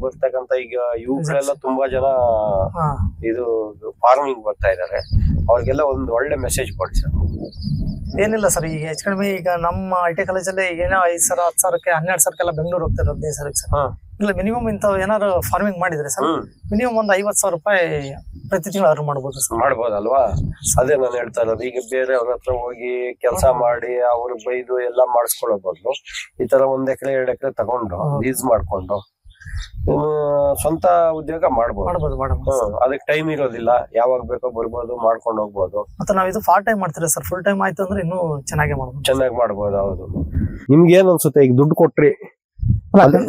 ಬರ್ತಕ್ಕಂತ ಈಗ ಯುವಕರೆಲ್ಲ ತುಂಬಾ ಜನ ಇದು ಫಾರ್ಮಿಂಗ್ ಬರ್ತಾ ಇದಾರೆ, ಅವ್ರಿಗೆಲ್ಲ ಒಂದು ಒಳ್ಳೆ ಮೆಸೇಜ್ ಕೊಡಿ ಸರ್. ಏನಿಲ್ಲ ಸರ್, ಈಗ ಹೆಚ್ಚು ಕಡಿಮೆ ಈಗ ನಮ್ಮ ಐ ಟಿ ಕಾಲೇಜಲ್ಲಿ ಏನೋ 5,000 10,000ಕ್ಕೆ 12,000ಕ್ಕೆಲ್ಲ ಬೆಂಗಳೂರು ಹೋಗ್ತಾರೆ 15,000ಕ್ಕೆ ಸರ್. ಇಲ್ಲ ಮಿನಿಮಮ್ ಇಂತ ಏನಾದ್ರು ಫಾರ್ಮಿಂಗ್ ಮಾಡಿದ್ರೆ ಸರ್ ಮಿನಿಮಮ್ ಒಂದು 50,000 ರೂಪಾಯಿ ಪ್ರತಿ ತಿಂಗಳು ಅರ್ನ್ ಮಾಡ್ಬೋದು ಸರ್. ಮಾಡ್ಬೋದಲ್ವಾ? ಅದೇ ನಾನು ಹೇಳ್ತಾ ಇರೋದು. ಈಗ ಬೇರೆ ಅವ್ರ ಹತ್ರ ಹೋಗಿ ಕೆಲಸ ಮಾಡಿ ಅವ್ರು ಬೈದು ಎಲ್ಲ ಮಾಡಿಸ್ಕೊಳ್ಳೋ ಬದಲು ಈ ತರ 1 ಎಕರೆ 2 ಎಕರೆ ತಗೊಂಡು ಲೀಸ್ ಮಾಡ್ಕೊಂಡು ಸ್ವಂತ ಉದ್ಯೋಗ ಮಾಡ್ಬೋದು. ಅದಕ್ಕೆ ಟೈಮ್ ಇರೋದಿಲ್ಲ, ಯಾವಾಗ ಬೇಕೋ ಬರ್ಬೋದು, ಮಾಡ್ಕೊಂಡು ಹೋಗ್ಬೋದು. ಮತ್ತೆ ನಾವ್ ಇದು ಪಾರ್ಟ್ ಟೈಮ್ ಮಾಡ್ತೀರಾ ಸರ್, ಫುಲ್ ಟೈಮ್ ಆಯ್ತು ಅಂದ್ರೆ ಇನ್ನೂ ಚೆನ್ನಾಗಿ ಮಾಡ್ಬೋದು. ಹೌದು. ನಿಮ್ಗೆ ಏನ್ ಅನ್ಸುತ್ತೆ ಈಗ ದುಡ್ಡು ಕೊಟ್ರಿ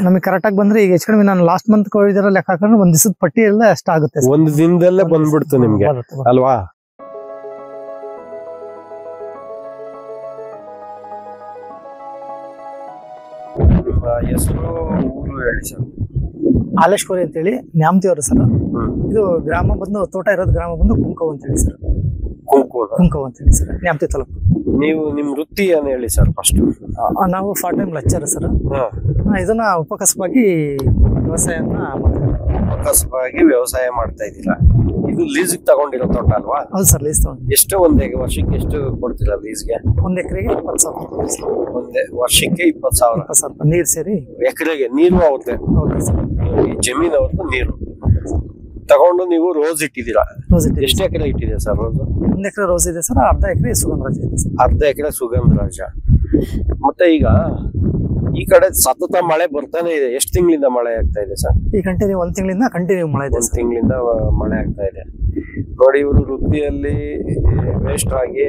ನಮಗೆ ಕರೆಕ್ಟ್ ಆಗಿ ಬಂದ್ರೆ ಈಗ ಹೆಚ್ಚು ಕಡಿಮೆ ನಾನು ಲಾಸ್ಟ್ ಮಂತ್ ಕೊಡಿದಿರೋ ಲೆಕ್ಕ ಹಾಕೊಂಡ್ರೆ 1 ದಿವಸದ ಪಟ್ಟಿ ಎಲ್ಲ ಅಷ್ಟ ಆಗುತ್ತೆ, 1 ದಿನದಲ್ಲೇ ಬಂದ್ಬಿಡ್ತು ನಿಮ್ಗೆ ಅಲ್ವಾ? ಹೆಸರು ಊರು ಹೇಳಿ ಸರ್. ಹಾಲೇಶ್ವರಿ ಅಂತ ಹೇಳಿ ನ್ಯಾಮತಿ ಅವರು ಸರ್. ಇದು ಗ್ರಾಮ ಬಂದು ತೋಟ ಇರೋದು ಗ್ರಾಮ ಬಂದು ಕುಂಕವ್ ಅಂತ ಹೇಳಿ ಸರ್. ಕುಂಕವ್ ಅಂತ ಹೇಳಿ ಸರ್, ನ್ಯಾಮತಿ ತಾಲೂಕು. ನೀವು ನಿಮ್ ವೃತ್ತಿ ಏನ್ ಹೇಳಿ ಸರ್ ಫಸ್ಟ್? ನಾವು ಪಾರ್ಟ್ ಟೈಮ್ ಲೆಕ್ಚರ್ ಸರ್. ಇದನ್ನ ಉಪಕಸವಾಗಿ ವ್ಯವಸಾಯ ಮಾಡ್ತಾ ಇದ್ದೀರಾ. ಇದು ಲೀಸ್ ತಗೊಂಡಿರೋ ತೋಟ ಅಲ್ವಾ? ಹೌದು ಸರ್, ಲೀಸ್ ತಗೊಂಡು. ಎಷ್ಟು ವರ್ಷಕ್ಕೆ ಎಷ್ಟು ಕೊಡ್ತೀರಾ ಲೀಸ್ಗೆ? 1 ಎಕರೆಗೆ 20,000. ವರ್ಷಕ್ಕೆ 20,000 ನೀರ್ ಸೇರಿ. ಎಕರೆಗೆ ನೀರು ಆಗುತ್ತೆ? ಈ ಜಮೀನ್ ಅವ್ರದ್ದು ನೀರು ತಗೊಂಡು ನೀವು ರೋಸ್ ಇಟ್ಟಿದ್ದೀರಾ? ಎಷ್ಟು ಎಕರೆ ಇಟ್ಟಿದೆ ಸರ್ ರೋಸ್? 1 ಎಕರೆ ರೋಸ್ ಇದೆ ಸರ್, ಅರ್ಧ ಎಕರೆ ಸುಗಂಧರಾಜ ಇದೆ ಸರ್. ಅರ್ಧ ಎಕರೆ ಸುಗಂಧರಾಜ. ಮತ್ತೆ ಈಗ ಈ ಕಡೆ ಸತತ ಮಳೆ ಬರ್ತಾನೆ ಇದೆ. ಎಷ್ಟು ತಿಂಗಳಿಂದ ಮಳೆ ಆಗ್ತಾ ಇದೆ ಸರ್? ಈ ಕಂಟಿನ್ಯೂ 1 ತಿಂಗಳಿಂದ ಕಂಟಿನ್ಯೂ ಮಳೆ ಇದೆ. 1 ತಿಂಗಳಿಂದ ಮಳೆ ಆಗ್ತಾ ಇದೆ. ನೋಡಿ, ಇವರು ವೃತ್ತಿಯಲ್ಲಿ ವೇಸ್ಟ್ ಆಗಿ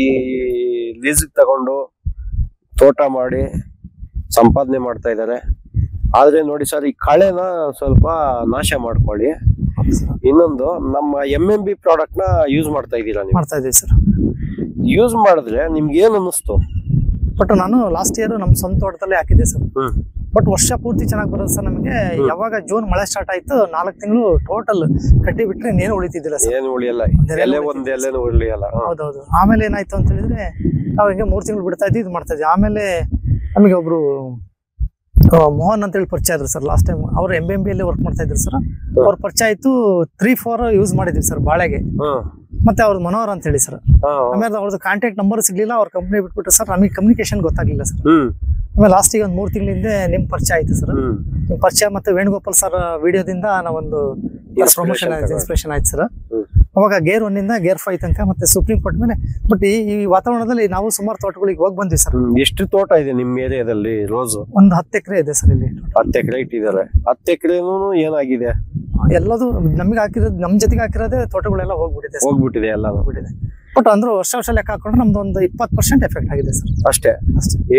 ಈ ಲೀಸ್ ತಗೊಂಡು ತೋಟ ಮಾಡಿ ಸಂಪಾದನೆ ಮಾಡ್ತಾ ಇದ್ದಾರೆ. ಆದ್ರೆ ನೋಡಿ ಸರ್, ಈ ಕಳೆನ ಸ್ವಲ್ಪ ನಾಶ ಮಾಡ್ಕೊಳ್ಳಿ. ಇನ್ನೊಂದು, ನಮ್ಮ MMB ಪ್ರಾಡಕ್ಟ್ ನ ಯೂಸ್ ಮಾಡ್ತಾ ಇದ್ದೀರಾ ನೀವು? ಮಾಡ್ತಾ ಇದೀವಿ ಸರ್. ಯೂಸ್ ಮಾಡಿದ್ರೆ ನಿಮ್ಗೆ ಏನ್ ಅನ್ನಿಸ್ತು? ಬಟ್ ನಾನು ಲಾಸ್ಟ್ ಇಯರ್ ನಮ್ ಸ್ವಂತ ತೋಟದಲ್ಲಿ ಹಾಕಿದ್ದೆ ಸರ್. ಬಟ್ ವರ್ಷ ಪೂರ್ತಿ ಚೆನ್ನಾಗಿ ಬರೋದು ಸರ್. ನಮಗೆ ಯಾವಾಗ ಜೂನ್ ಮಳೆ ಸ್ಟಾರ್ಟ್ ಆಯ್ತು 4 ತಿಂಗಳು ಟೋಟಲ್ ಕಟ್ಟಿ ಬಿಟ್ರೆ ಇನ್ನೇನು ಉಳಿತಿದ್ದಿಲ್ಲ ಸರ್. ಏನು ಉಳಿಯಲ್ಲ, ಉಳಿಯಲ್ಲ. ಹೌದೌದು. ಆಮೇಲೆ ಏನಾಯ್ತು ಅಂತ ಹೇಳಿದ್ರೆ ನಾವ್ ಹಿಂಗೆ 3 ತಿಂಗಳು ಬಿಡ್ತಾ ಇದ್ವಿ, ಇದು ಮಾಡ್ತಾ ಇದ್ವಿ. ಆಮೇಲೆ ನಮಗೆ ಒಬ್ರು ಮೋಹನ್ ಅಂತ ಹೇಳಿ ಪರಿಚಯ ಆದ್ರು ಸರ್. ಲಾಸ್ಟ್ ಟೈಮ್ ಅವ್ರು MMB ಅಲ್ಲಿ ವರ್ಕ್ ಮಾಡ್ತಾ ಇದ್ರು ಸರ್. ಅವ್ರ ಪರಿಚಯ ಆಯ್ತು. 3-4 ಯೂಸ್ ಮಾಡಿದ್ವಿ ಸರ್ ಬಾಳೆಗೆ. ಮತ್ತೆ ಅವ್ರದ್ದು ಮನೋಹರ್ ಅಂತ ಹೇಳಿ ಸರ್. ಆಮೇಲೆ ಅವ್ರದ್ದು ಕಾಂಟ್ಯಾಕ್ಟ್ ನಂಬರ್ ಸಿಗ್ಲಿಲ್ಲ, ಅವ್ರ ಕಂಪ್ನಿ ಬಿಟ್ಬಿಟ್ರು ಸರ್. ನಮಗೆ ಕಮ್ಯುನಿಕೇಶನ್ ಗೊತ್ತಾಗ್ಲಿಲ್ಲ ಸರ್. ಆಮೇಲೆ ಲಾಸ್ಟಿಗೆ 1 3 ತಿಂಗಳ ಹಿಂದೆ ನಿಮ್ ಪರಿಚಯ ಆಯ್ತು ಸರ್. ನಿಮ್ ಪರಿಚಯ ಮತ್ತೆ ವೇಣುಗೋಪಾಲ್ ಸರ್ ವಿಡಿಯೋದಿಂದ ನಾವೊಂದು ಪ್ರಮೋಷನ್ ಇನ್ಸ್ಪಿರೇಷನ್ ಆಯ್ತು ಸರ್. ಅವಾಗ ಗೇರ್ 1 ಇಂದ ಗೇರ್ 5 ತನಕ ಮತ್ತೆ ಸುಪ್ರೀಂ ಕೋರ್ಟ್ ಮೇಲೆ. ಬಟ್ ಈ ವಾತಾವರಣದಲ್ಲಿ ನಾವು ಸುಮಾರು ತೋಟಗಳಿಗೆ ಹೋಗಿ ಬಂದ್ವಿ ಸರ್. ಎಷ್ಟು ತೋಟ ಇದೆ ನಿಮ್ ಏರಿಯಾದಲ್ಲಿ ರೋಸ್? ಒಂದು 10 ಎಕರೆ ಇದೆ ಸರ್. ಇಲ್ಲಿ 10 ಎಕರೆ ಇಟ್ಟಿದ್ದಾರೆ. 10 ಎಕರೆನೂ ಏನಾಗಿದೆ? ಎಲ್ಲದು ನಮ್ಗೆ ಹಾಕಿರೋದು, ನಮ್ ಜೊತೆಗೆ ಹಾಕಿರೋದೇ ತೋಟಗಳೆಲ್ಲ ಹೋಗ್ಬಿಟ್ಟಿದೆ ಎಲ್ಲ. ಬಟ್ ಅಂದ್ರೆ ವರ್ಷ ಲೆಕ್ಕ ಹಾಕೊಂಡ್ರೆ ನಮ್ದು ಒಂದು 20% ಎಫೆಕ್ಟ್ ಆಗಿದೆ ಸರ್. ಅಷ್ಟೇ.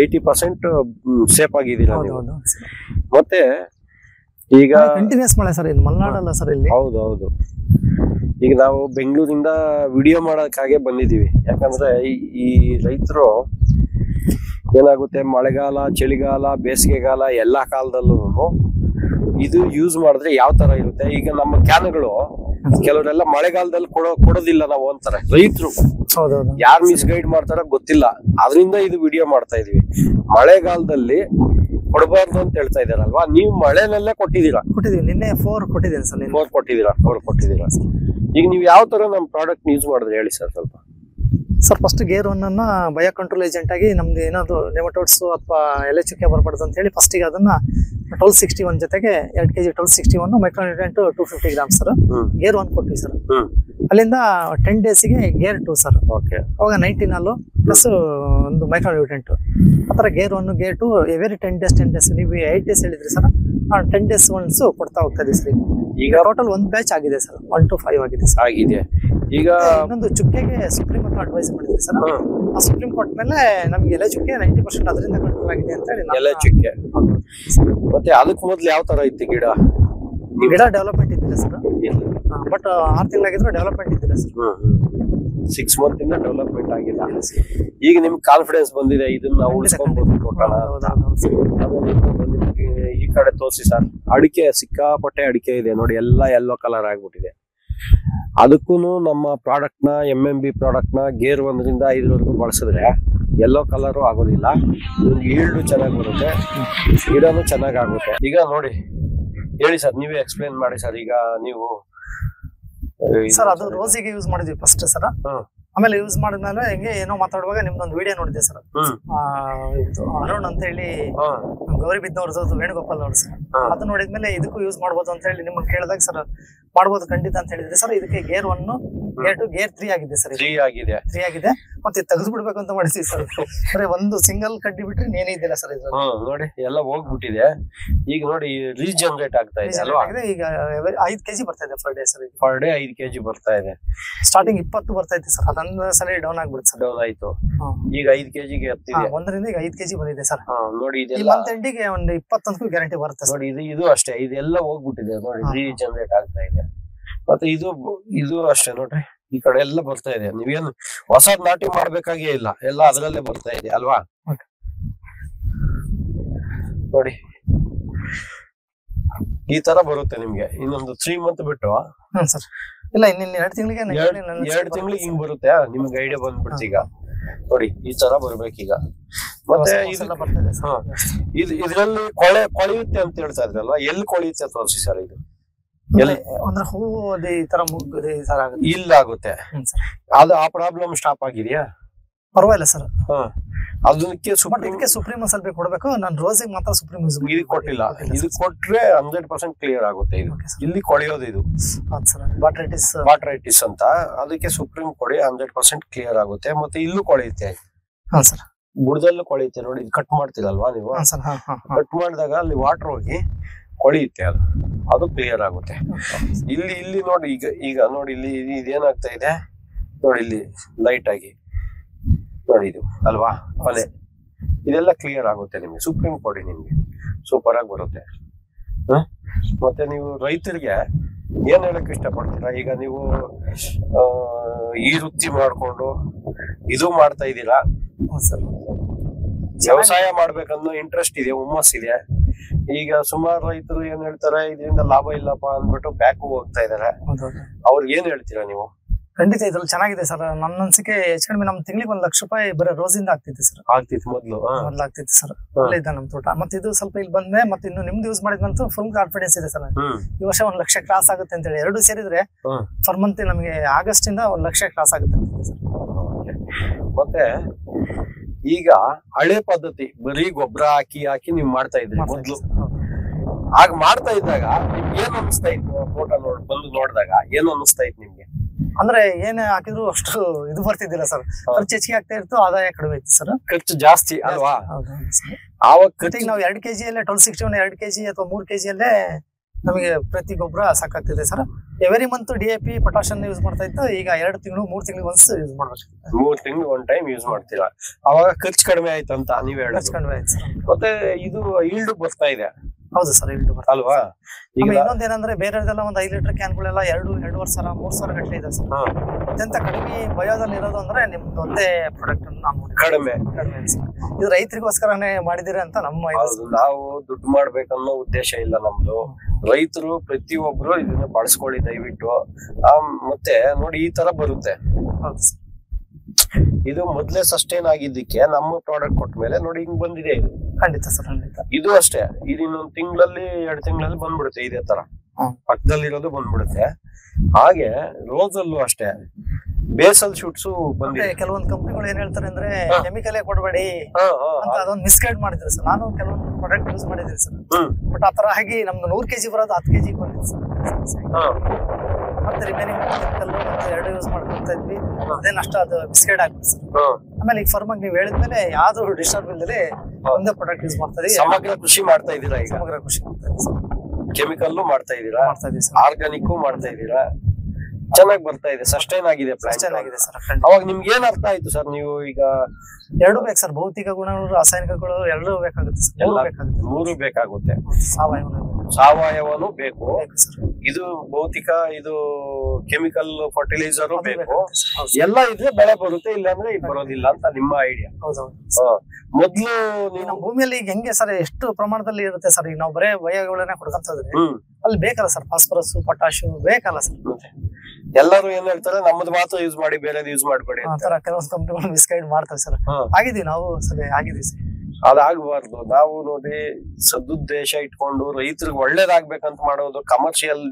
80% ಸೇಫ್ ಆಗಿದ್ದೀರಾ. ಮತ್ತೆ ಈಗ ಕಂಟಿನ್ಯೂಸ್ ಮಳೆ ಸರ್, ಇಲ್ಲಿ ಮಲೆನಾಡಲ್ಲ ಸರ್ ಇಲ್ಲಿ. ಹೌದೌದು. ಈಗ ನಾವು ಬೆಂಗಳೂರಿಂದ ವಿಡಿಯೋ ಮಾಡೋಕ್ಕಾಗೆ ಬಂದಿದ್ದೀವಿ. ಯಾಕಂದ್ರೆ ಈ ರೈತರು ಏನಾಗುತ್ತೆ, ಮಳೆಗಾಲ, ಚಳಿಗಾಲ, ಬೇಸಿಗೆಗಾಲ ಎಲ್ಲಾ ಕಾಲದಲ್ಲೂ ಇದು ಯೂಸ್ ಮಾಡಿದ್ರೆ ಯಾವ ತರ ಇರುತ್ತೆ. ಈಗ ನಮ್ಮ ಕ್ಯಾನ್ಗಳು ಕೆಲವರೆಲ್ಲ ಮಳೆಗಾಲದಲ್ಲಿ ಕೊಡೋದಿಲ್ಲ ನಾವು ಅಂತಾರೆ ರೈತರು. ಯಾರು ಮಿಸ್ಗೈಡ್ ಮಾಡ್ತಾರ ಗೊತ್ತಿಲ್ಲ, ಅದರಿಂದ ಇದು ವಿಡಿಯೋ ಮಾಡ್ತಾ ಇದೀವಿ. ಮಳೆಗಾಲದಲ್ಲಿ ಕೊಡಬಾರ್ದು ಅಂತ ಹೇಳ್ತಾ ಇದಾರಲ್ವಾ, ನೀವು ಮಳೆನಲ್ಲೇ ಕೊಟ್ಟಿದ್ದೀರಾ? ನಿನ್ನೆ 4 ಕೊಟ್ಟಿದ್ದೀನಿ ಸರ್. 4 ಕೊಟ್ಟಿದ್ದೀರಾ. ಈಗ ನೀವು ಯಾವ ತರ ನಮ್ಮ ಪ್ರಾಡಕ್ಟ್ ಯೂಸ್ ಮಾಡಿದ್ರೆ ಹೇಳಿ ಸರ್ ಸ್ವಲ್ಪ. ಸರ್ ಫಸ್ಟ್ ಗೇರ್ 1 ಅನ್ನ ಬಯೋ ಕಂಟ್ರೋಲ್ ಏಜೆಂಟ್ ಆಗಿ ನಮ್ದು ಏನಾದ್ರು ನೆಮಟೋಡ್ಸ್ ಅಥವಾ ಎಲೆ ಚುಕ್ಕೆ ಬರಬಾರ್ದು ಅಂತ ಹೇಳಿ ಫಸ್ಟಿಗೆ ಅದನ್ನ 1261 ಜೊತೆಗೆ 2 kg 1261 micronutrient 250 gram sir gear 1 ಕೊಟ್ವಿ ಸರ್. ಅಲ್ಲಿಂದ 10 ಡೇಸ್ಗೆ ಗೇರ್ 2 ಸರ್. ಅವಾಗ 19 ಅಲ್ಲೂ ಪ್ಲಸ್ ಒಂದು ಮೈಕ್ರೋನ್ಯೂಟ್ರಿಯೆಂಟ್. ಆ ಥರ ಗೇರ್ 1 ಗೇರ್ 2 ಎವ್ರಿ 10 ಡೇಸ್ ನೀವು 8 ಡೇಸ್ ಹೇಳಿದ್ರಿ ಸರ್. 10 ಡೇಸ್ ಒನ್ಸ್ ಕೊಡ್ತಾ ಹೋಗ್ತಾ ಇದೆ ಸರ್. ಈಗ ಟೋಟಲ್ 1 ಬ್ಯಾಚ್ ಆಗಿದೆ ಸರ್. 1 to 5 ಆಗಿದೆ ಸರ್. ಆಗಿದೆ. ಈಗ ಇನ್ನೊಂದು ಚುಕ್ಕೆಗೆ ಸುಪ್ರೀಂ ಹತ್ರ ಅಡ್ವೈಸ್ ಮಾಡಿದ್ರಿ ಸರ್. ಆ ಸುಪ್ರೀಂ ಕೋರ್ಟ್ ಮೇಲೆ ನಮ್ಗೆ ಎಲೆ ಚುಕ್ಕೆ 90% ಅದರಿಂದ ಕಂಟ್ರೋಲ್ ಆಗಿದೆ ಅಂತ ಹೇಳಿ. ಎಲೆ ಚುಕ್ಕೆ ಮತ್ತೆ ಅದಕ್ಕೆ ಮೊದ್ಲು ಯಾವ ತರ ಇತ್ತು ಗಿಡ ಡೆವಲಪ್ಮೆಂಟ್ ಇದ್ದಿಲ್ಲ ಸರ್. ಬಟ್ 6 ತಿಂಗಳಾಗಿದ್ರು ಡೆವಲಪ್ಮೆಂಟ್ ಇದ್ದಿಲ್ಲ ಸರ್. 6 ಮಂತ್ ಇಂದ ಡೆವಲಪ್ಮೆಂಟ್ ಆಗಿಲ್ಲ. ಈಗ ನಿಮ್ಗೆ ಕಾನ್ಫಿಡೆನ್ಸ್ ಬಂದಿದೆ, ಇದನ್ನ ನಾವು ಉಳಿಸ್ಕೊಬಹುದು ತೋಟನ. ಈ ಕಡೆ ತೋರಿಸಿ ಸರ್. ಅಡಿಕೆ ಸಿಕ್ಕಾಪಟ್ಟೆ ಅಡಿಕೆ ಇದೆ ನೋಡಿ, ಎಲ್ಲ ಯೆಲ್ಲೋ ಕಲರ್ ಆಗ್ಬಿಟ್ಟಿದೆ. ಅದಕ್ಕೂ ನಮ್ಮ ಪ್ರಾಡಕ್ಟ್ ನ MMB ಪ್ರಾಡಕ್ಟ್ ನ ಗೇರ್ 1 ರಿಂದ 5 ಬಳಸಿದ್ರೆ ಯೆಲ್ಲೋ ಕಲರ್ ಆಗೋದಿಲ್ಲ. ಈಲ್ಡ್ ಚೆನ್ನಾಗಿ ಬರುತ್ತೆ, ಗಿಡನು ಚೆನ್ನಾಗಿ ಆಗುತ್ತೆ. ಈಗ ನೋಡಿ ಹೇಳಿ ಸರ್, ನೀವೇ ಎಕ್ಸ್ಪ್ಲೇನ್ ಮಾಡಿ ಸರ್. ಈಗ ನೀವು ಸರ್ ಅದು ರೋಸಿಗೆ ಯೂಸ್ ಮಾಡಿದ್ವಿ ಫಸ್ಟ್ ಸರ್. ಆಮೇಲೆ ಯೂಸ್ ಮಾಡಿದ್ಮೇಲೆ ಹೆಂಗೆ ಏನೋ ಮಾತಾಡುವಾಗ ನಿಮ್ದೊಂದು ವಿಡಿಯೋ ನೋಡಿದೆ ಸರ್. ಅರುಣ್ ಅಂತ ಹೇಳಿ ಗೌರಿಬಿದ್ನವ್ರದ್ದು ವೇಣುಗೋಪಾಲ್ ಅವ್ರು ಸರ್. ಅದು ನೋಡಿದ್ಮೇಲೆ ಇದಕ್ಕೂ ಯೂಸ್ ಮಾಡ್ಬೋದು ಅಂತ ಹೇಳಿ ನಿಮ್ಮನ್ನ ಕೇಳಿದಾಗ ಸರ್ ಮಾಡ್ಬೋದು ಖಂಡಿತ ಅಂತ ಹೇಳಿದ್ರಿ ಸರ್. ಇದಕ್ಕೆ ಗೇರ್ 1, ಗೇರ್ 2, ಗೇರ್ 3 ಆಗಿದೆ ಸರ್. 3 ಆಗಿದೆ. ಮತ್ತೆ ತೆಗೆದು ಬಿಡ್ಬೇಕು ಅಂತ ಮಾಡಿದ್ವಿ ಸರ್. ಬರೀ ಒಂದು ಸಿಂಗಲ್ ಕಡ್ಡಿ ಬಿಟ್ರೆ ಏನೇ ಇದ್ದಿಲ್ಲ ಸರ್ ಇದು. ನೋಡಿ ಎಲ್ಲ ಹೋಗ್ಬಿಟ್ಟಿದೆ. ಈಗ ನೋಡಿ ರೀಜನರೇಟ್ ಆಗ್ತಾ ಇದೆ ಅಲ್ವಾ? ಈಗ 5 kg ಬರ್ತಾ ಇದೆ per day sir. Per day 5 kg ಬರ್ತಾ ಇದೆ. ಸ್ಟಾರ್ಟಿಂಗ್ 20 ಬರ್ತಾ ಇತ್ತು ಸರ್. ಅದೊಂದು ಸಲ ಡೌನ್ ಆಗ್ಬಿಡುತ್ತೆ ಸರ್. ಡೌನ್ ಆಯ್ತು. ಈಗ 5 kg ಗೆ ಹತ್ತಿದೆ. 1ರಿಂದ ಈಗ 5 kg ಬಂದಿದೆ ಸರ್. ನೋಡಿ ಈ ಮಂತ್ ಎಂಡಿಗೆ ಒಂದು 20 ಗ್ಯಾರಂಟಿ ಬರುತ್ತೆ ಸರ್. ನೋಡಿ ಇದು ಅಷ್ಟೇ, ಇದೆಲ್ಲ ಹೋಗ್ಬಿಟ್ಟಿದೆ ನೋಡಿ, ರೀಜನರೇಟ್ ಆಗ್ತಾ ಇದೆ. ಮತ್ತೆ ಇದು ಅಷ್ಟೇ ನೋಡ್ರಿ, ಈ ಕಡೆ ಎಲ್ಲ ಬರ್ತಾ ಇದೆ. ನೀವೇನು ಹೊಸದ್ ನಾಟಿ ಮಾಡ್ಬೇಕಾಗೇ ಇಲ್ಲ, ಎಲ್ಲ ಅದ್ರಲ್ಲೇ ಬರ್ತಾ ಇದೆ ಅಲ್ವಾ? ನೋಡಿ ಈ ತರ ಬರುತ್ತೆ ನಿಮ್ಗೆ. ಇನ್ನೊಂದು 3 ಮಂತ್ ಬಿಟ್ಟು ಸರ್, ಇಲ್ಲ ಇನ್ನಿನ್ನು 2 ತಿಂಗಳಿಗೆ 2 ತಿಂಗಳಿಗೆ ಹಿಂಗ್ ಬರುತ್ತೆ. ನಿಮ್ಗೆ ಐಡಿಯಾ ಬಂದ್ಬಿಡ್ತು. ಈಗ ನೋಡಿ ಈ ತರ ಬರ್ಬೇಕೀಗ. ಮತ್ತೆ ಇದ್ರಲ್ಲಿ ಕೊಳೆಯುತ್ತೆ ಅಂತ ಹೇಳ್ತಾ ಇದ್ರಲ್ವಾ, ಎಲ್ಲಿ ಕೊಳೆಯುತ್ತೆ ತೋರಿಸಿ ಸರ್. ಇದು ಅಂದ್ರೆ ಹೂ ಈ ತರ ಇಲ್ಲ ಆಗುತ್ತೆ. ಅದು ಆ ಪ್ರಾಬ್ಲಮ್ ಸ್ಟಾಪ್ ಆಗಿದೆಯಾ? ಪರವಾಗಿಲ್ಲ ಸರ್. ಅದಕ್ಕೆ ಸುಪ್ರೀಂ ಸ್ವಲ್ಪ ಕೊಡ್ಬೇಕು. ನಾನು ರೋಸಿಗೆ ಮಾತ್ರ ಸುಪ್ರೀಂ ಯೂಸ್ ಇದು ಕೊಟ್ಟಿಲ್ಲ. ಇದು ಕೊಟ್ರೆ 100% ಕ್ಲಿಯರ್ ಆಗುತ್ತೆ. ಇದು ಇಲ್ಲಿ ಕೊಳೆಯೋದು ಇದು ಬಾಟ್ರೈಟಿಸ್ ಅಂತ, ಅದಕ್ಕೆ ಸುಪ್ರೀಂ ಕೊಡಿ 100% ಕ್ಲಿಯರ್ ಆಗುತ್ತೆ. ಮತ್ತೆ ಇಲ್ಲೂ ಕೊಳೆಯುತ್ತೆ. ಬುಡದಲ್ಲೂ ಕೊಳೆಯುತ್ತೆ ನೋಡಿ. ಇದು ಕಟ್ ಮಾಡ್ತೀರಲ್ವಾ ನೀವು, ಕಟ್ ಮಾಡಿದಾಗ ಅಲ್ಲಿ ವಾಟರ್ ಹೋಗಿ ಕೊಳೆಯುತ್ತೆ. ಅದು ಕ್ಲಿಯರ್ ಆಗುತ್ತೆ. ಇಲ್ಲಿ ನೋಡಿ, ಈಗ ನೋಡಿ ಇಲ್ಲಿ ಇದೇನಾಗ್ತಾ ಇದೆ ನೋಡಿ, ಇಲ್ಲಿ ಲೈಟ್ ಆಗಿ ನೋಡಿ ಇದು ಅಲ್ವಾ ಕೊಲೆ. ಇದೆಲ್ಲ ಕ್ಲಿಯರ್ ಆಗುತ್ತೆ ನಿಮ್ಗೆ. ಸುಪ್ರೀಂ ಕೊಡಿ, ನಿಮ್ಗೆ ಸೂಪರ್ ಆಗಿ ಬರುತ್ತೆ. ಮತ್ತೆ ನೀವು ರೈತರಿಗೆ ಏನ್ ಹೇಳಕ್ ಇಷ್ಟಪಡ್ತೀರಾ? ಈಗ ನೀವು ಈ ವೃತ್ತಿ ಮಾಡ್ಕೊಂಡು ಇದು ಮಾಡ್ತಾ ಇದ್ದೀರಾ, ವ್ಯವಸಾಯ ಮಾಡ್ಬೇಕನ್ನೋ ಇಂಟ್ರೆಸ್ಟ್ ಇದೆ, ಹುಮ್ಮಸ್ಸಿದೆ. ಈಗ ಸುಮಾರು ರೈತರು ಏನ್ ಹೇಳ್ತಾರೆ, ಇದರಿಂದ ಲಾಭ ಇಲ್ಲಪ್ಪ ಅಂದ್ಬಿಟ್ಟು ಬ್ಯಾಕ್ ಹೋಗ್ತಾ ಇದಾರೆ. ಅವ್ರಿಗೆ ಏನ್ ಹೇಳ್ತೀರಾ ನೀವು? ಖಂಡಿತ ಇದ್ರಲ್ಲಿ ಚೆನ್ನಾಗಿದೆ ಸರ್. ನನ್ನ ಅನ್ಸಿಕೆ ಹೆಚ್ಚು ಕಡಿಮೆ ನಮ್ ತಿಂಗಳಿಗೆ 1 ಲಕ್ಷ ರೂಪಾಯಿ ಬರೀ ರೋಸಿಂದ ಆಗ್ತಿತ್ತು ಸರ್. ಮೊದ್ಲು ಆಗ್ತಿತ್ತು ಸರ್. ಒಳ್ಳೆ ಇದ್ದ ನಮ್ ತೋಟ. ಮತ್ತೆ ಇದು ಸ್ವಲ್ಪ ಇಲ್ಲಿ ಬಂದೆ, ಮತ್ತೆ ಇನ್ನು ನಿಮ್ದು ಯೂಸ್ ಮಾಡಿದ್ಮಂತೂ ಫುಲ್ ಕಾನ್ಫಿಡೆನ್ಸ್ ಇದೆ ಸರ್. ಈ ವರ್ಷ 1 ಲಕ್ಷ ಕ್ರಾಸ್ ಆಗುತ್ತೆ ಅಂತ ಹೇಳಿ 2 ಸೇರಿದ್ರೆ ಫರ್ ಮಂತ್ ನಮಗೆ ಆಗಸ್ಟ್ ಇಂದ 1 ಲಕ್ಷ ಕ್ರಾಸ್ ಆಗುತ್ತೆ ಅಂತ ಸರ್. ಮತ್ತೆ ಈಗ ಹಳೆ ಪದ್ಧತಿ ಬರೀ ಗೊಬ್ಬರ ಹಾಕಿ ನೀವು ಮಾಡ್ತಾ ಇದ್ರಿ ಮೊದ್ಲು. ಆಗ ಮಾಡ್ತಾ ಇದ್ದಾಗ ನಿಮ್ಗೆ ಏನ್ ಅನಿಸ್ತಾ ಇತ್ತು? ತೋಟ ಬಂದು ನೋಡಿದಾಗ ಏನ್ ಅನಿಸ್ತಾ ಇತ್ತು ನಿಮ್ಗೆ? ಅಂದ್ರೆ ಏನ್ ಹಾಕಿದ್ರು ಅಷ್ಟು ಇದು ಬರ್ತಿದ್ದಿಲ್ಲ ಸರ್. ಖರ್ಚು ಹೆಚ್ಚಿಗೆ ಆಗ್ತಾ ಇತ್ತು, ಆದಾಯ ಕಡಿಮೆ ಇತ್ತು ಸರ್. ಖರ್ಚು ಜಾಸ್ತಿ ಅಲ್ವಾ? ಆವಾಗ ನಾವು 2 kg ಅಲ್ಲೇ 1261 2 kg ಅಥವಾ 3 kg ಅಲ್ಲೇ ನಮಗೆ ಪ್ರತಿ ಗೊಬ್ಬರ ಸಾಕಾಗ್ತಿದೆ sir. Every month DAP potassium use ಮಾಡ್ತಾ ಇತ್ತು. ಈಗ 2 ತಿಂಗಳು 3 ತಿಂಗಳಿಗೆ ಒನ್ಸ್ ಯೂಸ್ ಮಾಡ್ಬೇಕು. 3 ತಿಂಗಳು 1 ಟೈಮ್ ಯೂಸ್ ಮಾಡ್ತೀರಾ. ಅವಾಗ ಖರ್ಚು ಕಡಿಮೆ ಆಯ್ತು ಅಂತ ನೀವ್ ಹೇಳಿ. ಖರ್ಚು ಕಡಿಮೆ ಆಯ್ತು ಸರ್. ಮತ್ತೆ ಇದು ಈಲ್ಡ್ ಬರ್ತಾ ಇದೆ. ಹೌದು ಸರ್, ಈಲ್ಡ್ ಅಲ್ವಾ? ಈಗ ಇನ್ನೊಂದೇನಂದ್ರೆ ಬೇರೆದೆಲ್ಲ ಒಂದು 5 ಲೀಟರ್ ಕ್ಯಾನ್ಗಳೆಲ್ಲ 2-2.5 ಸಾವಿರ 3 ಸಾವಿರ ಗಟ್ಟಲೆ ಇದೆ ಸರ್. ಅತ್ಯಂತ ಕಡಿಮೆ ಬಯೋದಲ್ಲಿ ಇರೋದು ಅಂದ್ರೆ ನಿಮ್ದು ಒಂದೇ ಪ್ರಾಡಕ್ಟ್ ಕಡಿಮೆ. ಇದು ರೈತರಿಗೋಸ್ಕರನೇ ಮಾಡಿದಿರಿ ಅಂತ ನಮ್ಮ. ನಾವು ದುಡ್ಡು ಮಾಡ್ಬೇಕನ್ನೋ ಉದ್ದೇಶ ಇಲ್ಲ ನಮ್ದು. ರೈತರು ಪ್ರತಿಯೊಬ್ರು ಇದನ್ನ ಬಳಸ್ಕೊಳ್ಳಿ ದಯವಿಟ್ಟು. ಮತ್ತೆ ನೋಡಿ ಈ ತರ ಬರುತ್ತೆ. ಇದು ಮೊದ್ಲೇ ಸಸ್ಟೈನ್ ಆಗಿದ್ದಕ್ಕೆ ನಮ್ಮ ಪ್ರಾಡಕ್ಟ್ ಕೊಟ್ಟ ಮೇಲೆ ನೋಡಿ ಹಿಂಗ್ ಬಂದಿದೆ. ಇದು ಖಂಡಿತ ಸರ್, ಖಂಡಿತ. ಇದು ಅಷ್ಟೇ, ಇದು ಇನ್ನೊಂದು ತಿಂಗಳಲ್ಲಿ 2 ತಿಂಗಳಲ್ಲಿ ಬಂದ್ಬಿಡುತ್ತೆ. ಇದೇ ತರ ಪಕ್ಕದಲ್ಲಿರೋದು ಬಂದ್ಬಿಡುತ್ತೆ. ಹಾಗೆ ರೋಸಲ್ಲೂ ಅಷ್ಟೇ ಬೇಸಲ್ ಶೂಟ್ಸ್ ಬಂದಿದೆ. ಕೆಲವೊಂದು ಕಂಪನಿಗಳು ಏನ್ ಹೇಳ್ತಾರೆ ಅಂದ್ರೆ ಕೆಮಿಕಲ್ ಕೊಡಬೇಡಿ ಅಂತ ಅದೊಂದು ಮಿಸ್ಗೈಡ್ ಮಾಡಿದ್ರು ಸರ್. ನಾನು ಕೆಲವೊಂದು ಪ್ರಾಡಕ್ಟ್ ಯೂಸ್ ಮಾಡಿದ್ದೀನಿ ಸರ್. ಬಟ್ ಆತರ ಆಗಿ ನಮ್ದು 100 kg ಬರೋದು 10 kg ಬಂದಿದೆ ಸರ್. ಮತ್ತೆ ರಿಮೈನಿಂಗ್ ಕೆಮಿಕಲ್ ಮತ್ತೆ 2 ಯೂಸ್ ಮಾಡ್ಕೊಳ್ತಾ ಇದ್ವಿ. ಅದೇನ್ ಅಷ್ಟ ಅದು ಮಿಸ್ಗೈಡ್ ಆಗ್ಬಿಟ್ಟು ಸರ್. ಆಮೇಲೆ ಈಗ ಫರ್ಮ್ ಆಗಿ ನೀವು ಹೇಳಿದ್ಮೇಲೆ ಯಾವ್ದು ಡಿಸ್ಟರ್ಬ್ ಇಲ್ಲದೆ ಒಂದೇ ಪ್ರಾಡಕ್ಟ್ ಯೂಸ್ ಮಾಡ್ತಾ ಇದೀವಿ. ಸಮಗ್ರ ಕೃಷಿ ಮಾಡ್ತಾ ಇದ್ದೀರಾ ಈಗ? ಸಮಗ್ರ ಕೃಷಿ ಮಾಡ್ತಾ ಇದೀವಿ ಸರ್. ಕೆಮಿಕಲ್ ಮಾಡ್ತಾ ಇದೀರಾ, ಆರ್ಗಾನಿಕ್ ಮಾಡ್ತಾ ಇದೀರಾ. ಚೆನ್ನಾಗಿ ಬರ್ತಾ ಇದೆ, ಸಸ್ಟೈನ್ ಆಗಿದೆ, ಪ್ಲಾನ್ ಆಗಿದೆ ಸರ್. ಅವಾಗ ನಿಮ್ಗೆ ಏನ್ ಅರ್ಥ ಆಯ್ತು ಸರ್? ನೀವು ಈಗ 2 ಬೇಕು ಸರ್, ಭೌತಿಕ ಗುಣಗಳು ರಾಸಾಯನಿಕಗಳು 2 ಬೇಕಾಗುತ್ತೆ ಸರ್. 3 ಬೇಕಾಗುತ್ತೆ. ಸಾವಯವನೂ ಬೇಕು, ಇದು ಭೌತಿಕ, ಇದು ಕೆಮಿಕಲ್ ಫರ್ಟಿಲೈಸರ್ ಬೇಕು. ಎಲ್ಲ ಇದ್ರೆ ಬೆಳೆ ಬರುತ್ತೆ, ಇಲ್ಲಾಂದ್ರೆ ಇದು ಬರೋದಿಲ್ಲ ಅಂತ ನಿಮ್ಮ ಐಡಿಯಾ. ಮೊದ್ಲು ನಮ್ಮ ಭೂಮಿಯಲ್ಲಿ ಈಗ ಹೆಂಗೆ ಸರ್ ಎಷ್ಟು ಪ್ರಮಾಣದಲ್ಲಿ ಇರುತ್ತೆ ಸರ್? ಈಗ ನಾವು ಬರೇ ಬಯೋಗಳನ್ನ ಕೊಡ್ಕೊಂತಂದ್ರೆ ಅಲ್ಲಿ ಬೇಕಲ್ಲ ಸರ್, ಫಾಸ್ಫರಸ್ ಪೊಟಾಶು ಬೇಕಲ್ಲ ಸರ್. ಎಲ್ಲರೂ ಏನ್ ಹೇಳ್ತಾರೆ, ನಮ್ಮದು ಮಾತ್ರ ಯೂಸ್ ಮಾಡಿ ಬೇರೆದು ಯೂಸ್ ಮಾಡಬೇಡಿ ಅಂತ. ಕೆಲವೊಂದು ಕಂಪನಿಗಳು ಮಿಸ್ಗೈಡ್ ಮಾಡ್ತಾರೆ ಸರ್. ಆಗಿದೀವಿ ನಾವು ಸರಿ, ಆಗಿದೀವಿ ಸರ್. ಅದಾಗಬಾರ್ದು. ನಾವು ನೋಡಿ ಸದುದ್ದೇಶ ಇಟ್ಕೊಂಡು ರೈತರಿಗೆ ಒಳ್ಳೇದಾಗ್ಬೇಕಂತ ಮಾಡೋದು ಕಮರ್ಷಿಯಲ್